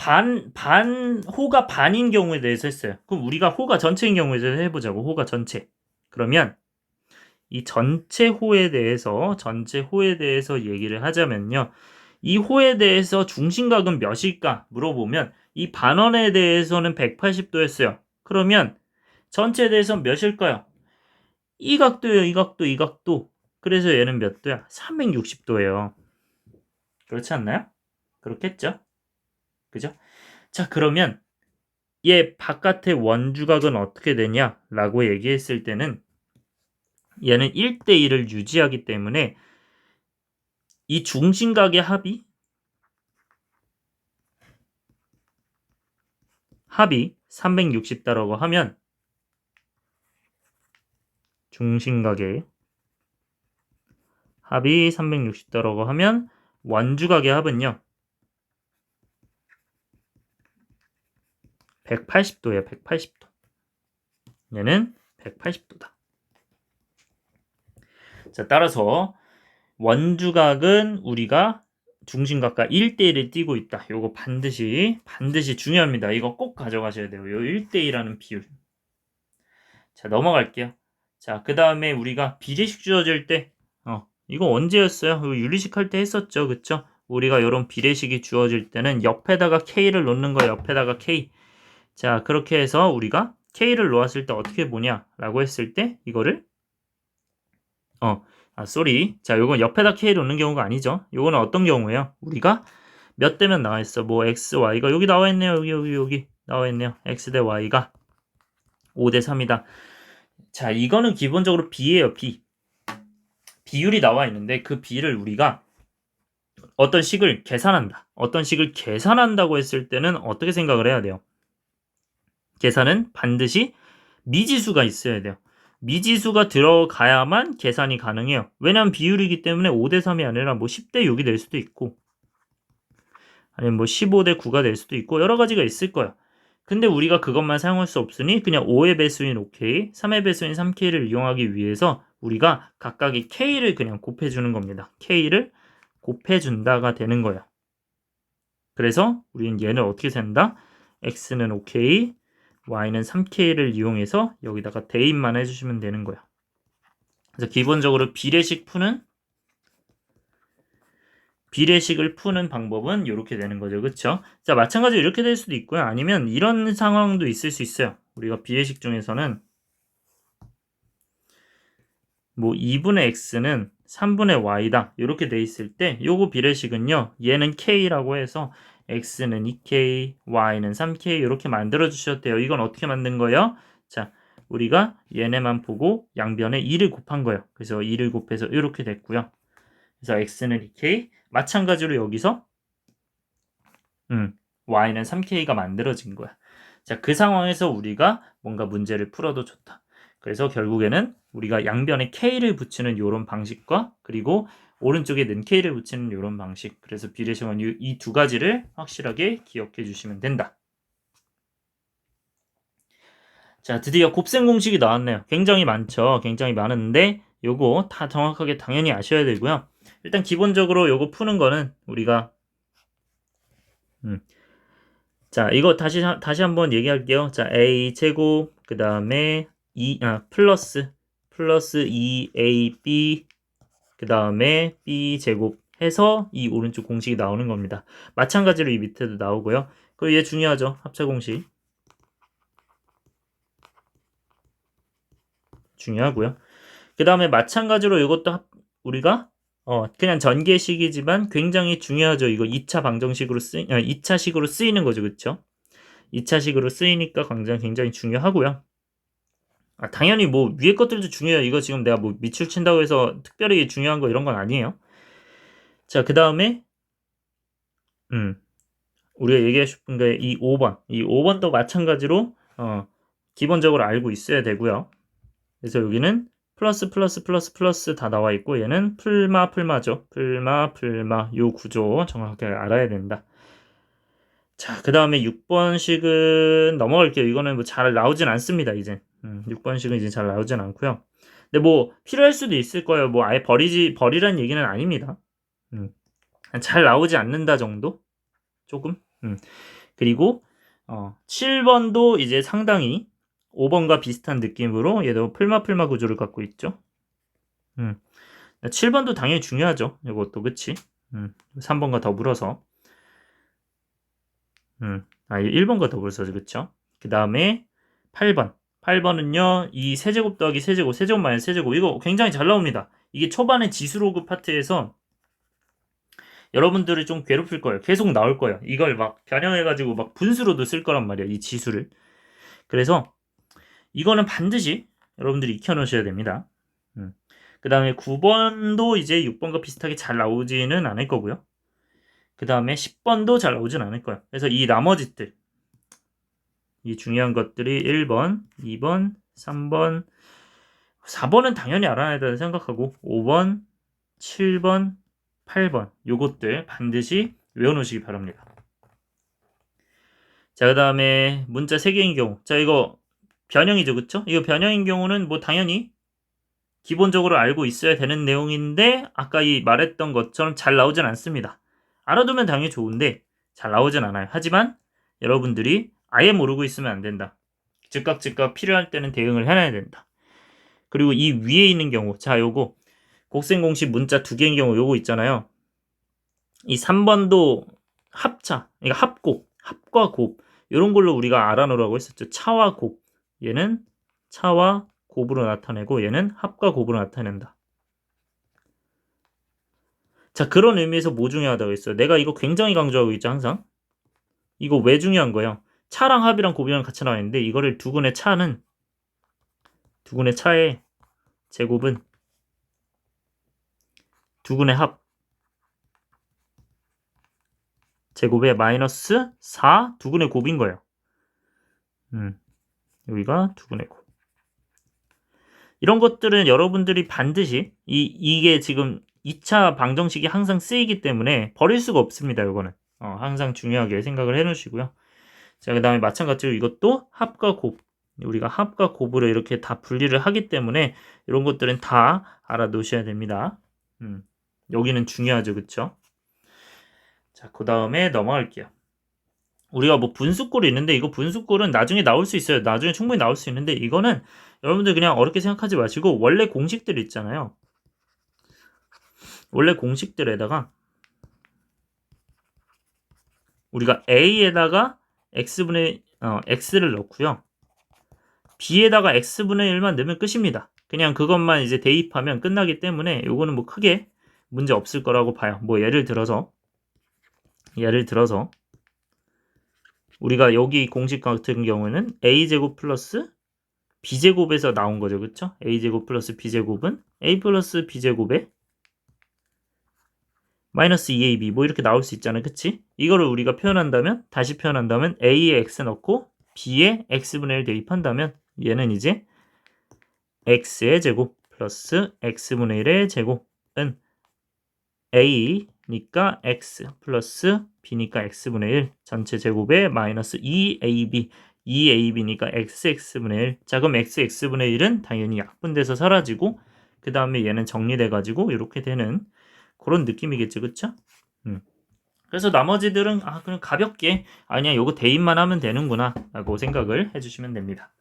호가 반인 경우에 대해서 했어요. 그럼 우리가 호가 전체인 경우에 대해서 해보자고. 호가 전체. 그러면 이 전체 호에 대해서 얘기를 하자면요. 이 호에 대해서 중심각은 몇일까 물어보면 이 반원에 대해서는 180도였어요. 그러면 전체에 대해서 몇일까요? 이 각도예요. 이 각도, 이 각도. 그래서 얘는 몇 도야? 360도예요. 그렇지 않나요? 그렇겠죠? 그죠? 자, 그러면 얘 바깥의 원주각은 어떻게 되냐라고 얘기했을 때는 얘는 1대1을 유지하기 때문에 이 중심각의 합이 360도라고 하면 중심각의 합이 360도라고 하면 원주각의 합은요 180도예요. 180도. 얘는 180도다. 자, 따라서 원주각은 우리가 중심각과 1대1을 띄고 있다. 요거 반드시 중요합니다. 이거 꼭 가져가셔야 돼요. 요 1대1라는 비율. 자, 넘어갈게요. 자, 그 다음에 우리가 비례식 주어질 때 이거 언제였어요? 이거 윤리식 할 때 했었죠. 그쵸? 우리가 이런 비례식이 주어질 때는 옆에다가 K를 놓는 거야. 옆에다가 K. 자, 그렇게 해서 우리가 K를 놓았을 때 어떻게 보냐라고 했을 때 이거를 자, 요건 옆에다 K를 놓는 경우가 아니죠. 요거는 어떤 경우예요? 우리가 몇 대면 나와 있어? 뭐 X, Y가 여기 나와 있네요. 여기 나와 있네요. X 대 Y가 5대 3이다. 자, 이거는 기본적으로 B예요. 비율이 나와 있는데 그 B를 우리가 어떤 식을 계산한다. 어떤 식을 계산한다고 했을 때는 어떻게 생각을 해야 돼요? 계산은 반드시 미지수가 있어야 돼요. 미지수가 들어가야만 계산이 가능해요. 왜냐면 비율이기 때문에 5대 3이 아니라 뭐 10대 6이 될 수도 있고 아니면 뭐 15대 9가 될 수도 있고 여러 가지가 있을 거예요. 근데 우리가 그것만 사용할 수 없으니 그냥 5의 배수인 5k, 3의 배수인 3k를 이용하기 위해서 우리가 각각의 k를 그냥 곱해주는 겁니다. k를 곱해준다가 되는 거예요. 그래서 우리는 얘를 어떻게 센다? x는 5k, y는 3k를 이용해서 여기다가 대입만 해주시면 되는 거예요. 그래서 기본적으로 비례식을 푸는 방법은 이렇게 되는 거죠. 그쵸? 자, 마찬가지로 이렇게 될 수도 있고요. 아니면 이런 상황도 있을 수 있어요. 우리가 비례식 중에서는 뭐 2분의 x는 3분의 y다. 이렇게 돼 있을 때 요거 비례식은요. 얘는 k라고 해서 x는 2k, y는 3k 이렇게 만들어 주셔도 돼요. 이건 어떻게 만든 거예요? 자, 우리가 얘네만 보고 양변에 2를 곱한 거예요. 그래서 2를 곱해서 이렇게 됐고요. 그래서 x는 2k, 마찬가지로 여기서 y는 3k가 만들어진 거야. 자, 그 상황에서 우리가 뭔가 문제를 풀어도 좋다. 그래서 결국에는 우리가 양변에 k를 붙이는 이런 방식과 그리고 오른쪽에 는 k를 붙이는 이런 방식. 그래서 비례식은 이 두 가지를 확실하게 기억해 주시면 된다. 자, 드디어 곱셈 공식이 나왔네요. 굉장히 많죠. 굉장히 많은데 요거 다 정확하게 당연히 아셔야 되고요. 일단 기본적으로 요거 푸는 거는 우리가 자, 이거 다시 한번 얘기할게요. 자, a 제곱 그 다음에 플러스 2ab 그 다음에 b 제곱 해서 이 오른쪽 공식이 나오는 겁니다. 마찬가지로 이 밑에도 나오고요. 그리고 얘 중요하죠. 합차 공식 중요하고요. 그 다음에 마찬가지로 이것도 우리가 그냥 전개식이지만 굉장히 중요하죠. 이거 2차 방정식으로 2차식으로 쓰이는 거죠. 그쵸? 2차식으로 쓰이니까 굉장히 중요하고요. 당연히 뭐 위에 것들도 중요해요. 이거 지금 내가 뭐 밑줄 친다고 해서 특별히 중요한 거 이런 건 아니에요. 자, 그 다음에 우리가 얘기하고 싶은 게 이 5번. 이 5번도 마찬가지로 기본적으로 알고 있어야 되고요. 그래서 여기는 플러스 다 나와 있고 얘는 풀마죠. 풀마 요 구조 정확하게 알아야 된다. 자, 그 다음에 6번식은 넘어갈게요. 이거는 뭐 잘 나오진 않습니다, 이제. 6번식은 이제 잘 나오진 않고요. 근데 뭐 필요할 수도 있을 거예요. 뭐 아예 버리란 얘기는 아닙니다. 잘 나오지 않는다 정도? 조금? 그리고 7번도 이제 상당히 5번과 비슷한 느낌으로 얘도 풀마 구조를 갖고 있죠. 7번도 당연히 중요하죠. 이것도 그치? 3번과 더불어서 1번과 더불어서 그쵸? 그 다음에 8번은요 이 세제곱 더하기 세제곱 마이너스 세제곱 이거 굉장히 잘 나옵니다. 이게 초반에 지수로그 파트에서 여러분들을 좀 괴롭힐 거예요. 계속 나올 거예요. 이걸 막 변형해가지고 막 분수로도 쓸 거란 말이야. 이 지수를. 그래서 이거는 반드시 여러분들이 익혀놓으셔야 됩니다. 그 다음에 9번도 이제 6번과 비슷하게 잘 나오지는 않을 거고요. 그 다음에 10번도 잘 나오진 않을 거예요. 그래서 이 나머지들 이 중요한 것들이 1번, 2번, 3번, 4번은 당연히 알아야 된다고 생각하고 5번, 7번, 8번 요것들 반드시 외워놓으시기 바랍니다. 자, 그 다음에 문자 3개인 경우 자 이거 변형이죠. 그쵸? 이거 변형인 경우는 뭐 당연히 기본적으로 알고 있어야 되는 내용인데 아까 이 말했던 것처럼 잘 나오진 않습니다. 알아두면 당연히 좋은데 잘 나오진 않아요. 하지만 여러분들이 아예 모르고 있으면 안 된다. 즉각 필요할 때는 대응을 해놔야 된다. 그리고 이 위에 있는 경우 자 요거 곱셈 공식 문자 2개인 경우 요거 있잖아요. 이 3번도 합차 그러니까 합과 곱 이런 걸로 우리가 알아놓으라고 했었죠. 차와 곱 얘는 차와 곱으로 나타내고 얘는 합과 곱으로 나타낸다. 자, 그런 의미에서 뭐 중요하다고 했어요? 내가 이거 굉장히 강조하고 있죠, 항상. 이거 왜 중요한 거예요? 차랑 합이랑 곱이랑 같이 나와 있는데 이거를 두근의 차의 제곱은 두근의 합 제곱에 마이너스 4 두근의 곱인 거예요. 여기가 두근의 곱. 이런 것들은 여러분들이 반드시 이게 지금 2차 방정식이 항상 쓰이기 때문에 버릴 수가 없습니다. 이거는 항상 중요하게 생각을 해 놓으시고요. 자, 그 다음에 마찬가지로 이것도 합과 곱. 우리가 합과 곱으로 이렇게 다 분리를 하기 때문에 이런 것들은 다 알아놓으셔야 됩니다. 여기는 중요하죠. 그쵸? 자, 그 다음에 넘어갈게요. 우리가 뭐 분수꼴이 있는데 이거 분수꼴은 나중에 나올 수 있어요. 나중에 충분히 나올 수 있는데 이거는 여러분들 그냥 어렵게 생각하지 마시고 원래 공식들 있잖아요. 원래 공식들에다가 우리가 a에다가 x를 넣고요. b에다가 x분의 1만 넣으면 끝입니다. 그냥 그것만 이제 대입하면 끝나기 때문에 이거는 뭐 크게 문제 없을 거라고 봐요. 뭐 예를 들어서 우리가 여기 공식 같은 경우는 a제곱 플러스 b제곱에서 나온 거죠. 그쵸? a제곱 플러스 b제곱은 a 플러스 b제곱에 마이너스 2ab 뭐 이렇게 나올 수 있잖아요. 그치? 이거를 우리가 다시 표현한다면 a에 x 넣고 b에 x분의 1 대입한다면 얘는 이제 x의 제곱 플러스 x분의 1의 제곱은 a니까 x 플러스 b니까 x분의 1 전체 제곱에 마이너스 2ab니까 x분의 1. 자, 그럼 x분의 1은 당연히 약분돼서 사라지고 그 다음에 얘는 정리돼가지고 이렇게 되는 그런 느낌이겠죠. 그쵸? 그래서 나머지들은 그냥 가볍게 그냥 요거 대입만 하면 되는구나 라고 생각을 해주시면 됩니다.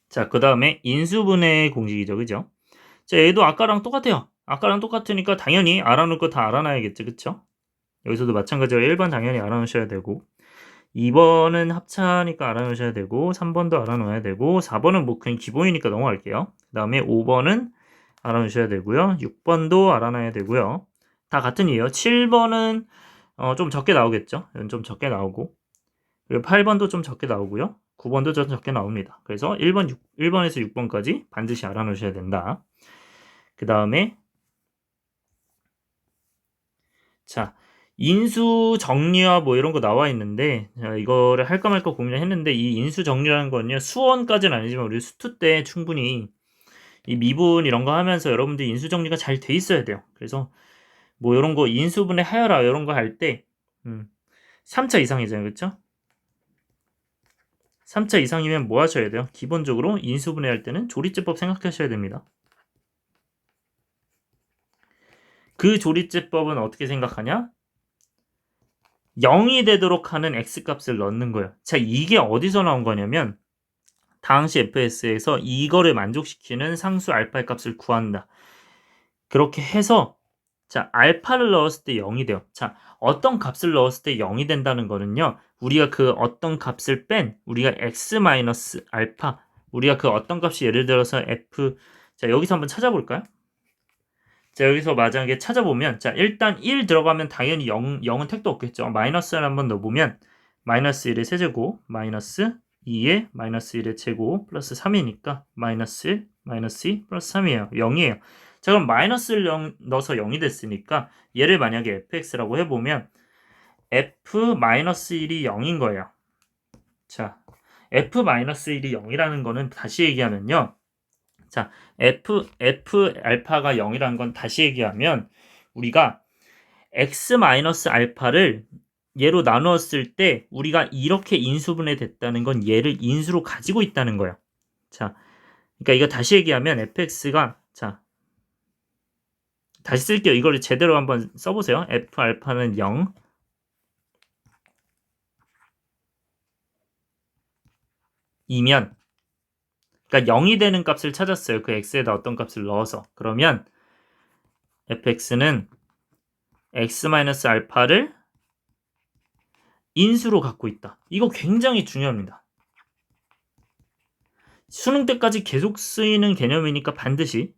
자, 그 다음에 인수분해 공식이죠. 그죠? 자, 얘도 아까랑 똑같아요. 아까랑 똑같으니까 당연히 알아놓을 거 다 알아놔야겠죠. 그쵸? 여기서도 마찬가지로 1번 당연히 알아놓으셔야 되고 2번은 합차니까 알아놓으셔야 되고 3번도 알아놓아야 되고 4번은 뭐 그냥 기본이니까 넘어갈게요. 그 다음에 5번은 알아놓으셔야 되고요. 6번도 알아놔야 되고요. 다 같은 이에요. 7번은 좀 적게 나오겠죠. 이건 좀 적게 나오고 그리고 8번도 좀 적게 나오고요. 9번도 좀 적게 나옵니다. 그래서 1번에서 6번까지 반드시 알아놓으셔야 된다. 그 다음에 자, 인수 정리와 뭐 이런 거 나와 있는데 자, 이거를 할까 말까 고민을 했는데 이 인수 정리라는 거는요. 수원까지는 아니지만 우리 수투 때 충분히 이 미분 이런 거 하면서 여러분들 인수 정리가 잘 돼 있어야 돼요. 그래서 뭐 이런 거 인수분해 하여라 이런 거 할 때 3차 이상이잖아요. 그렇죠? 3차 이상이면 뭐 하셔야 돼요? 기본적으로 인수분해 할 때는 조리제법 생각하셔야 됩니다. 그 조리제법은 어떻게 생각하냐? 0이 되도록 하는 x값을 넣는 거예요. 자, 이게 어디서 나온 거냐면 당시 fs에서 이거를 만족시키는 상수 알파의 값을 구한다. 그렇게 해서 자, 알파를 넣었을 때 0이 돼요. 자, 어떤 값을 넣었을 때 0이 된다는 거는요. 우리가 그 어떤 값을 뺀 우리가 x-알파 우리가 그 어떤 값이 예를 들어서 f 자, 여기서 한번 찾아볼까요? 자, 여기서 만약에 찾아보면 자, 일단 1 들어가면 당연히 0은 택도 없겠죠. 마이너스를 한번 넣어보면 마이너스 1의 세제곱 마이너스 2의 마이너스 1의 제곱 플러스 3이니까 마이너스 1 마이너스 2 플러스 3이에요. 0이에요. 자, 그럼 마이너스를 넣어서 0이 됐으니까 얘를 만약에 fx라고 해보면 f-1이 0인 거예요. 자, f-1이 0이라는 거는 다시 얘기하면요. 자, f 알파가 0이라는 건 다시 얘기하면 우리가 x-알파를 얘로 나누었을 때 우리가 이렇게 인수분해 됐다는 건 얘를 인수로 가지고 있다는 거예요. 자, 그러니까 이거 다시 얘기하면 fx가 자, 다시 쓸게요. 이거를 제대로 한번 써보세요. f 알파는 0 이면 그러니까 0이 되는 값을 찾았어요. 그 x에다 어떤 값을 넣어서. 그러면 fx는 x-알파를 인수로 갖고 있다. 이거 굉장히 중요합니다. 수능 때까지 계속 쓰이는 개념이니까 반드시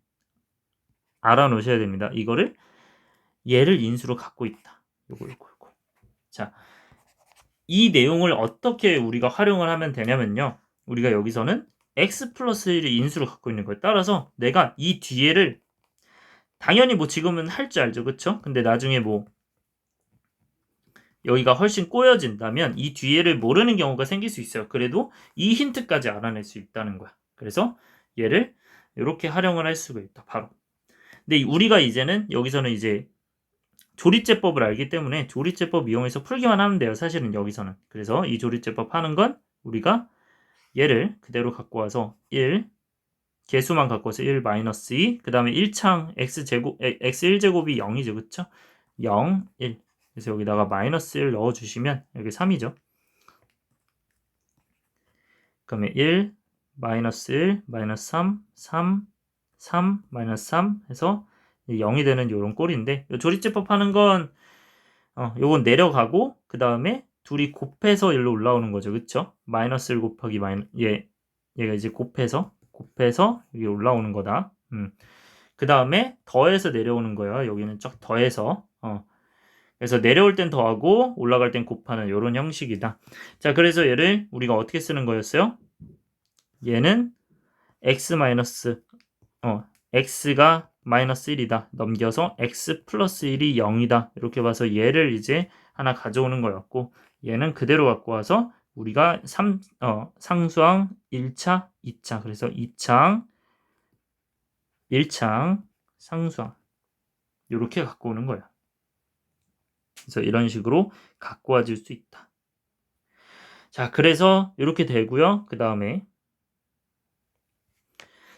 알아놓으셔야 됩니다. 이거를 얘를 인수로 갖고 있다. 요거. 자, 이 내용을 어떻게 우리가 활용을 하면 되냐면요. 우리가 여기서는 x 플러스 1을 인수로 갖고 있는 거예요. 따라서 내가 이 뒤에를 당연히 뭐 지금은 할 줄 알죠. 그쵸? 근데 나중에 뭐 여기가 훨씬 꼬여진다면 이 뒤에를 모르는 경우가 생길 수 있어요. 그래도 이 힌트까지 알아낼 수 있다는 거야. 그래서 얘를 이렇게 활용을 할 수가 있다. 바로. 근데 우리가 이제는 여기서는 이제 조리제법을 알기 때문에 조리제법 이용해서 풀기만 하면 돼요. 사실은 여기서는. 그래서 이 조리제법 하는 건 우리가 얘를 그대로 갖고 와서 1 개수만 갖고 와서 1 마이너스 2 그 다음에 1창 x1제곱이 0이죠. 그쵸? 0, 1 그래서 여기다가 마이너스 1 넣어주시면 여기 3이죠. 그러면 1 마이너스 1 마이너스 3 3 3 마이너스 3 해서 0이 되는 요런 꼴인데 요 조리제법 하는 건 요건 내려가고 그 다음에 둘이 곱해서 1로 올라오는 거죠. 그쵸? 마이너스 1 곱하기 얘가 이제 곱해서 여기 올라오는 거다. 그 다음에 더해서 내려오는 거예요. 여기는 쫙 더해서 그래서 내려올 땐 더하고 올라갈 땐 곱하는 요런 형식이다. 자, 그래서 얘를 우리가 어떻게 쓰는 거였어요? 얘는 x 마이너스 x가 마이너스 1이다. 넘겨서 x 플러스 1이 0이다. 이렇게 봐서 얘를 이제 하나 가져오는 거였고 얘는 그대로 갖고 와서 우리가 상수항 1차, 2차 그래서 2창, 1창, 상수항 이렇게 갖고 오는 거야. 그래서 이런 식으로 갖고 와질 수 있다. 자, 그래서 이렇게 되고요. 그 다음에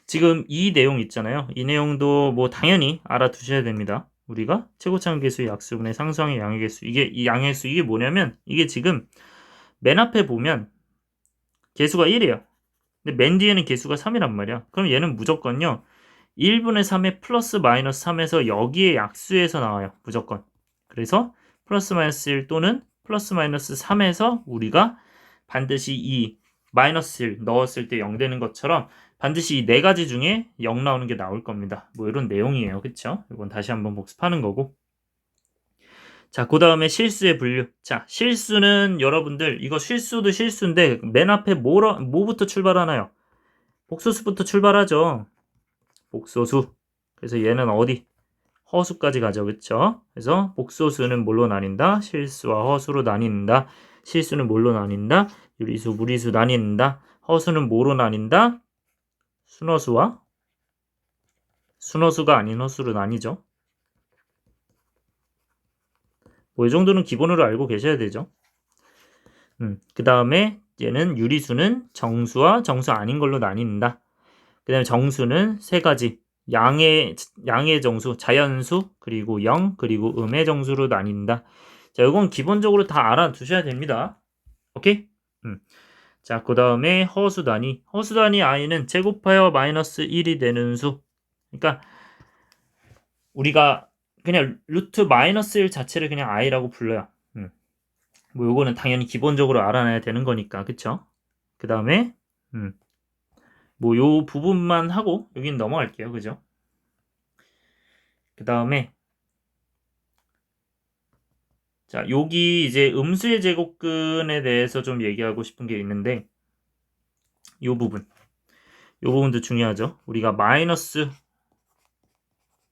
지금 이 내용 있잖아요. 이 내용도 뭐 당연히 알아두셔야 됩니다. 우리가 최고차원 계수의 약수분의 상수항의 양의 개수 이 양의 수 이게 뭐냐면 이게 지금 맨 앞에 보면 개수가 1이에요. 근데 맨 뒤에는 개수가 3이란 말이야. 그럼 얘는 무조건요. 1분의 3의 플러스 마이너스 3에서 여기에 약수에서 나와요. 무조건. 그래서 플러스 마이너스 1 또는 플러스 마이너스 3에서 우리가 반드시 이 마이너스 1 넣었을 때 0 되는 것처럼 반드시 이 네 가지 중에 0 나오는 게 나올 겁니다. 뭐 이런 내용이에요. 그쵸? 이건 다시 한번 복습하는 거고. 자, 그 다음에 실수의 분류. 자, 실수는 여러분들 이거 실수도 실수인데 맨 앞에 뭐부터 출발하나요? 복소수부터 출발하죠. 복소수. 그래서 얘는 어디? 허수까지 가죠. 그쵸? 그래서 복소수는 뭘로 나뉜다? 실수와 허수로 나뉜다. 실수는 뭘로 나뉜다? 유리수, 무리수 나뉜다. 허수는 뭐로 나뉜다? 순허수와 순허수가 아닌 허수로 나뉘죠. 뭐 이 정도는 기본으로 알고 계셔야 되죠. 그 다음에 얘는 유리수는 정수와 정수 아닌 걸로 나뉜다. 그 다음에 정수는 세 가지. 양의 정수, 자연수, 그리고 영, 그리고 음의 정수로 나뉜다. 자, 이건 기본적으로 다 알아두셔야 됩니다. 오케이? 자, 그 다음에 허수 단위. 허수 단위 i는 제곱하여 마이너스 1이 되는 수. 그러니까 우리가 그냥 루트 마이너스 1 자체를 그냥 i라고 불러요. 뭐 요거는 당연히 기본적으로 알아놔야 되는 거니까. 그쵸? 그 다음에 뭐 요 부분만 하고 여긴 넘어갈게요. 그죠? 그 다음에 자, 여기 이제 음수의 제곱근에 대해서 좀 얘기하고 싶은 게 있는데 요 부분도 중요하죠. 우리가 마이너스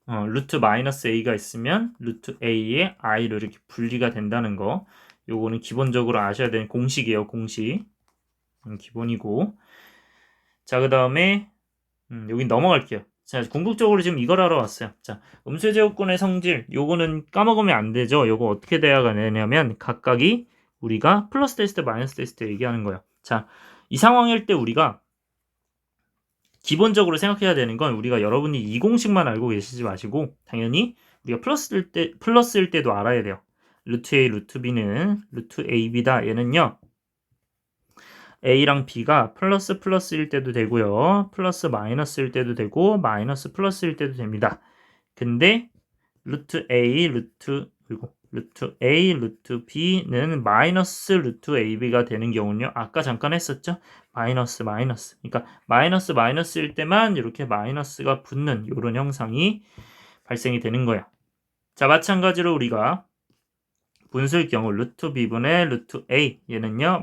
루트 마이너스 a가 있으면 루트 a의 i로 이렇게 분리가 된다는 거 요거는 기본적으로 아셔야 되는 공식이에요. 공식 기본이고 자, 그 다음에 여기 넘어갈게요. 자, 궁극적으로 지금 이걸 하러 왔어요. 자, 음수의 제곱근의 성질 요거는 까먹으면 안 되죠. 요거 어떻게 돼야가 되냐면 각각이 우리가 플러스 됐을 때 마이너스 됐을 때 얘기하는 거예요. 자, 이 상황일 때 우리가 기본적으로 생각해야 되는 건 우리가 여러분이 이 공식만 알고 계시지 마시고 당연히 우리가 플러스일 때도 알아야 돼요. 루트 A, 루트 B는 루트 AB다. 얘는요. A랑 B가 플러스일 때도 되고요. 플러스 마이너스일 때도 되고 마이너스 플러스일 때도 됩니다. 근데 루트 A, 루트 B는 마이너스 루트 AB가 되는 경우는요. 아까 잠깐 했었죠? 마이너스. 그러니까 마이너스일 때만 이렇게 마이너스가 붙는 이런 형상이 발생이 되는 거야. 자, 마찬가지로 우리가 분수일 경우 루트 B분의 루트 A 얘는요.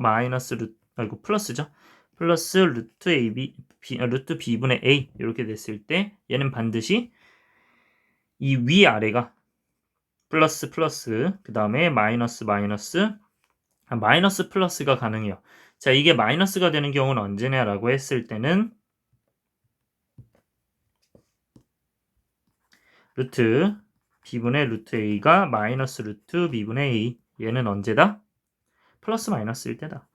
플러스죠. 플러스 루트 B분의 A 이렇게 됐을 때 얘는 반드시 이 위아래가 플러스 그 다음에 마이너스 플러스가 가능해요. 자, 이게 마이너스가 되는 경우는 언제냐라고 했을 때는 루트 b분의 루트 a가 마이너스 루트 b분의 a. 얘는 언제다? 플러스 마이너스일 때다.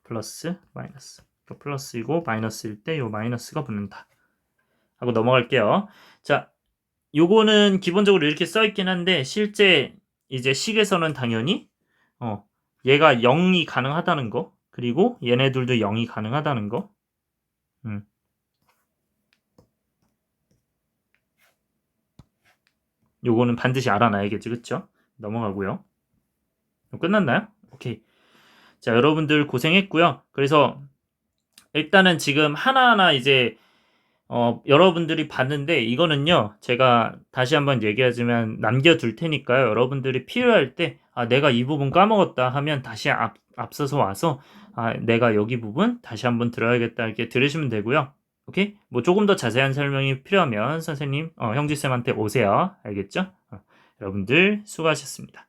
플러스 마이너스. 플러스이고 마이너스일 때 요 마이너스가 붙는다. 하고 넘어갈게요. 자, 요거는 기본적으로 이렇게 써있긴 한데 실제 이제 식에서는 당연히 얘가 0이 가능하다는 거, 그리고 얘네들도 0이 가능하다는 거. 요거는 반드시 알아놔야겠지, 그쵸? 넘어가고요. 끝났나요? 오케이. 자, 여러분들 고생했고요. 그래서 일단은 지금 하나하나 이제 여러분들이 봤는데 이거는요, 제가 다시 한번 얘기하지만 남겨둘 테니까요. 여러분들이 필요할 때 내가 이 부분 까먹었다 하면 다시 앞서서 와서 내가 여기 부분 다시 한번 들어야겠다 이렇게 들으시면 되고요. 오케이? 뭐 조금 더 자세한 설명이 필요하면 선생님, 형지쌤한테 오세요. 알겠죠? 여러분들 수고하셨습니다.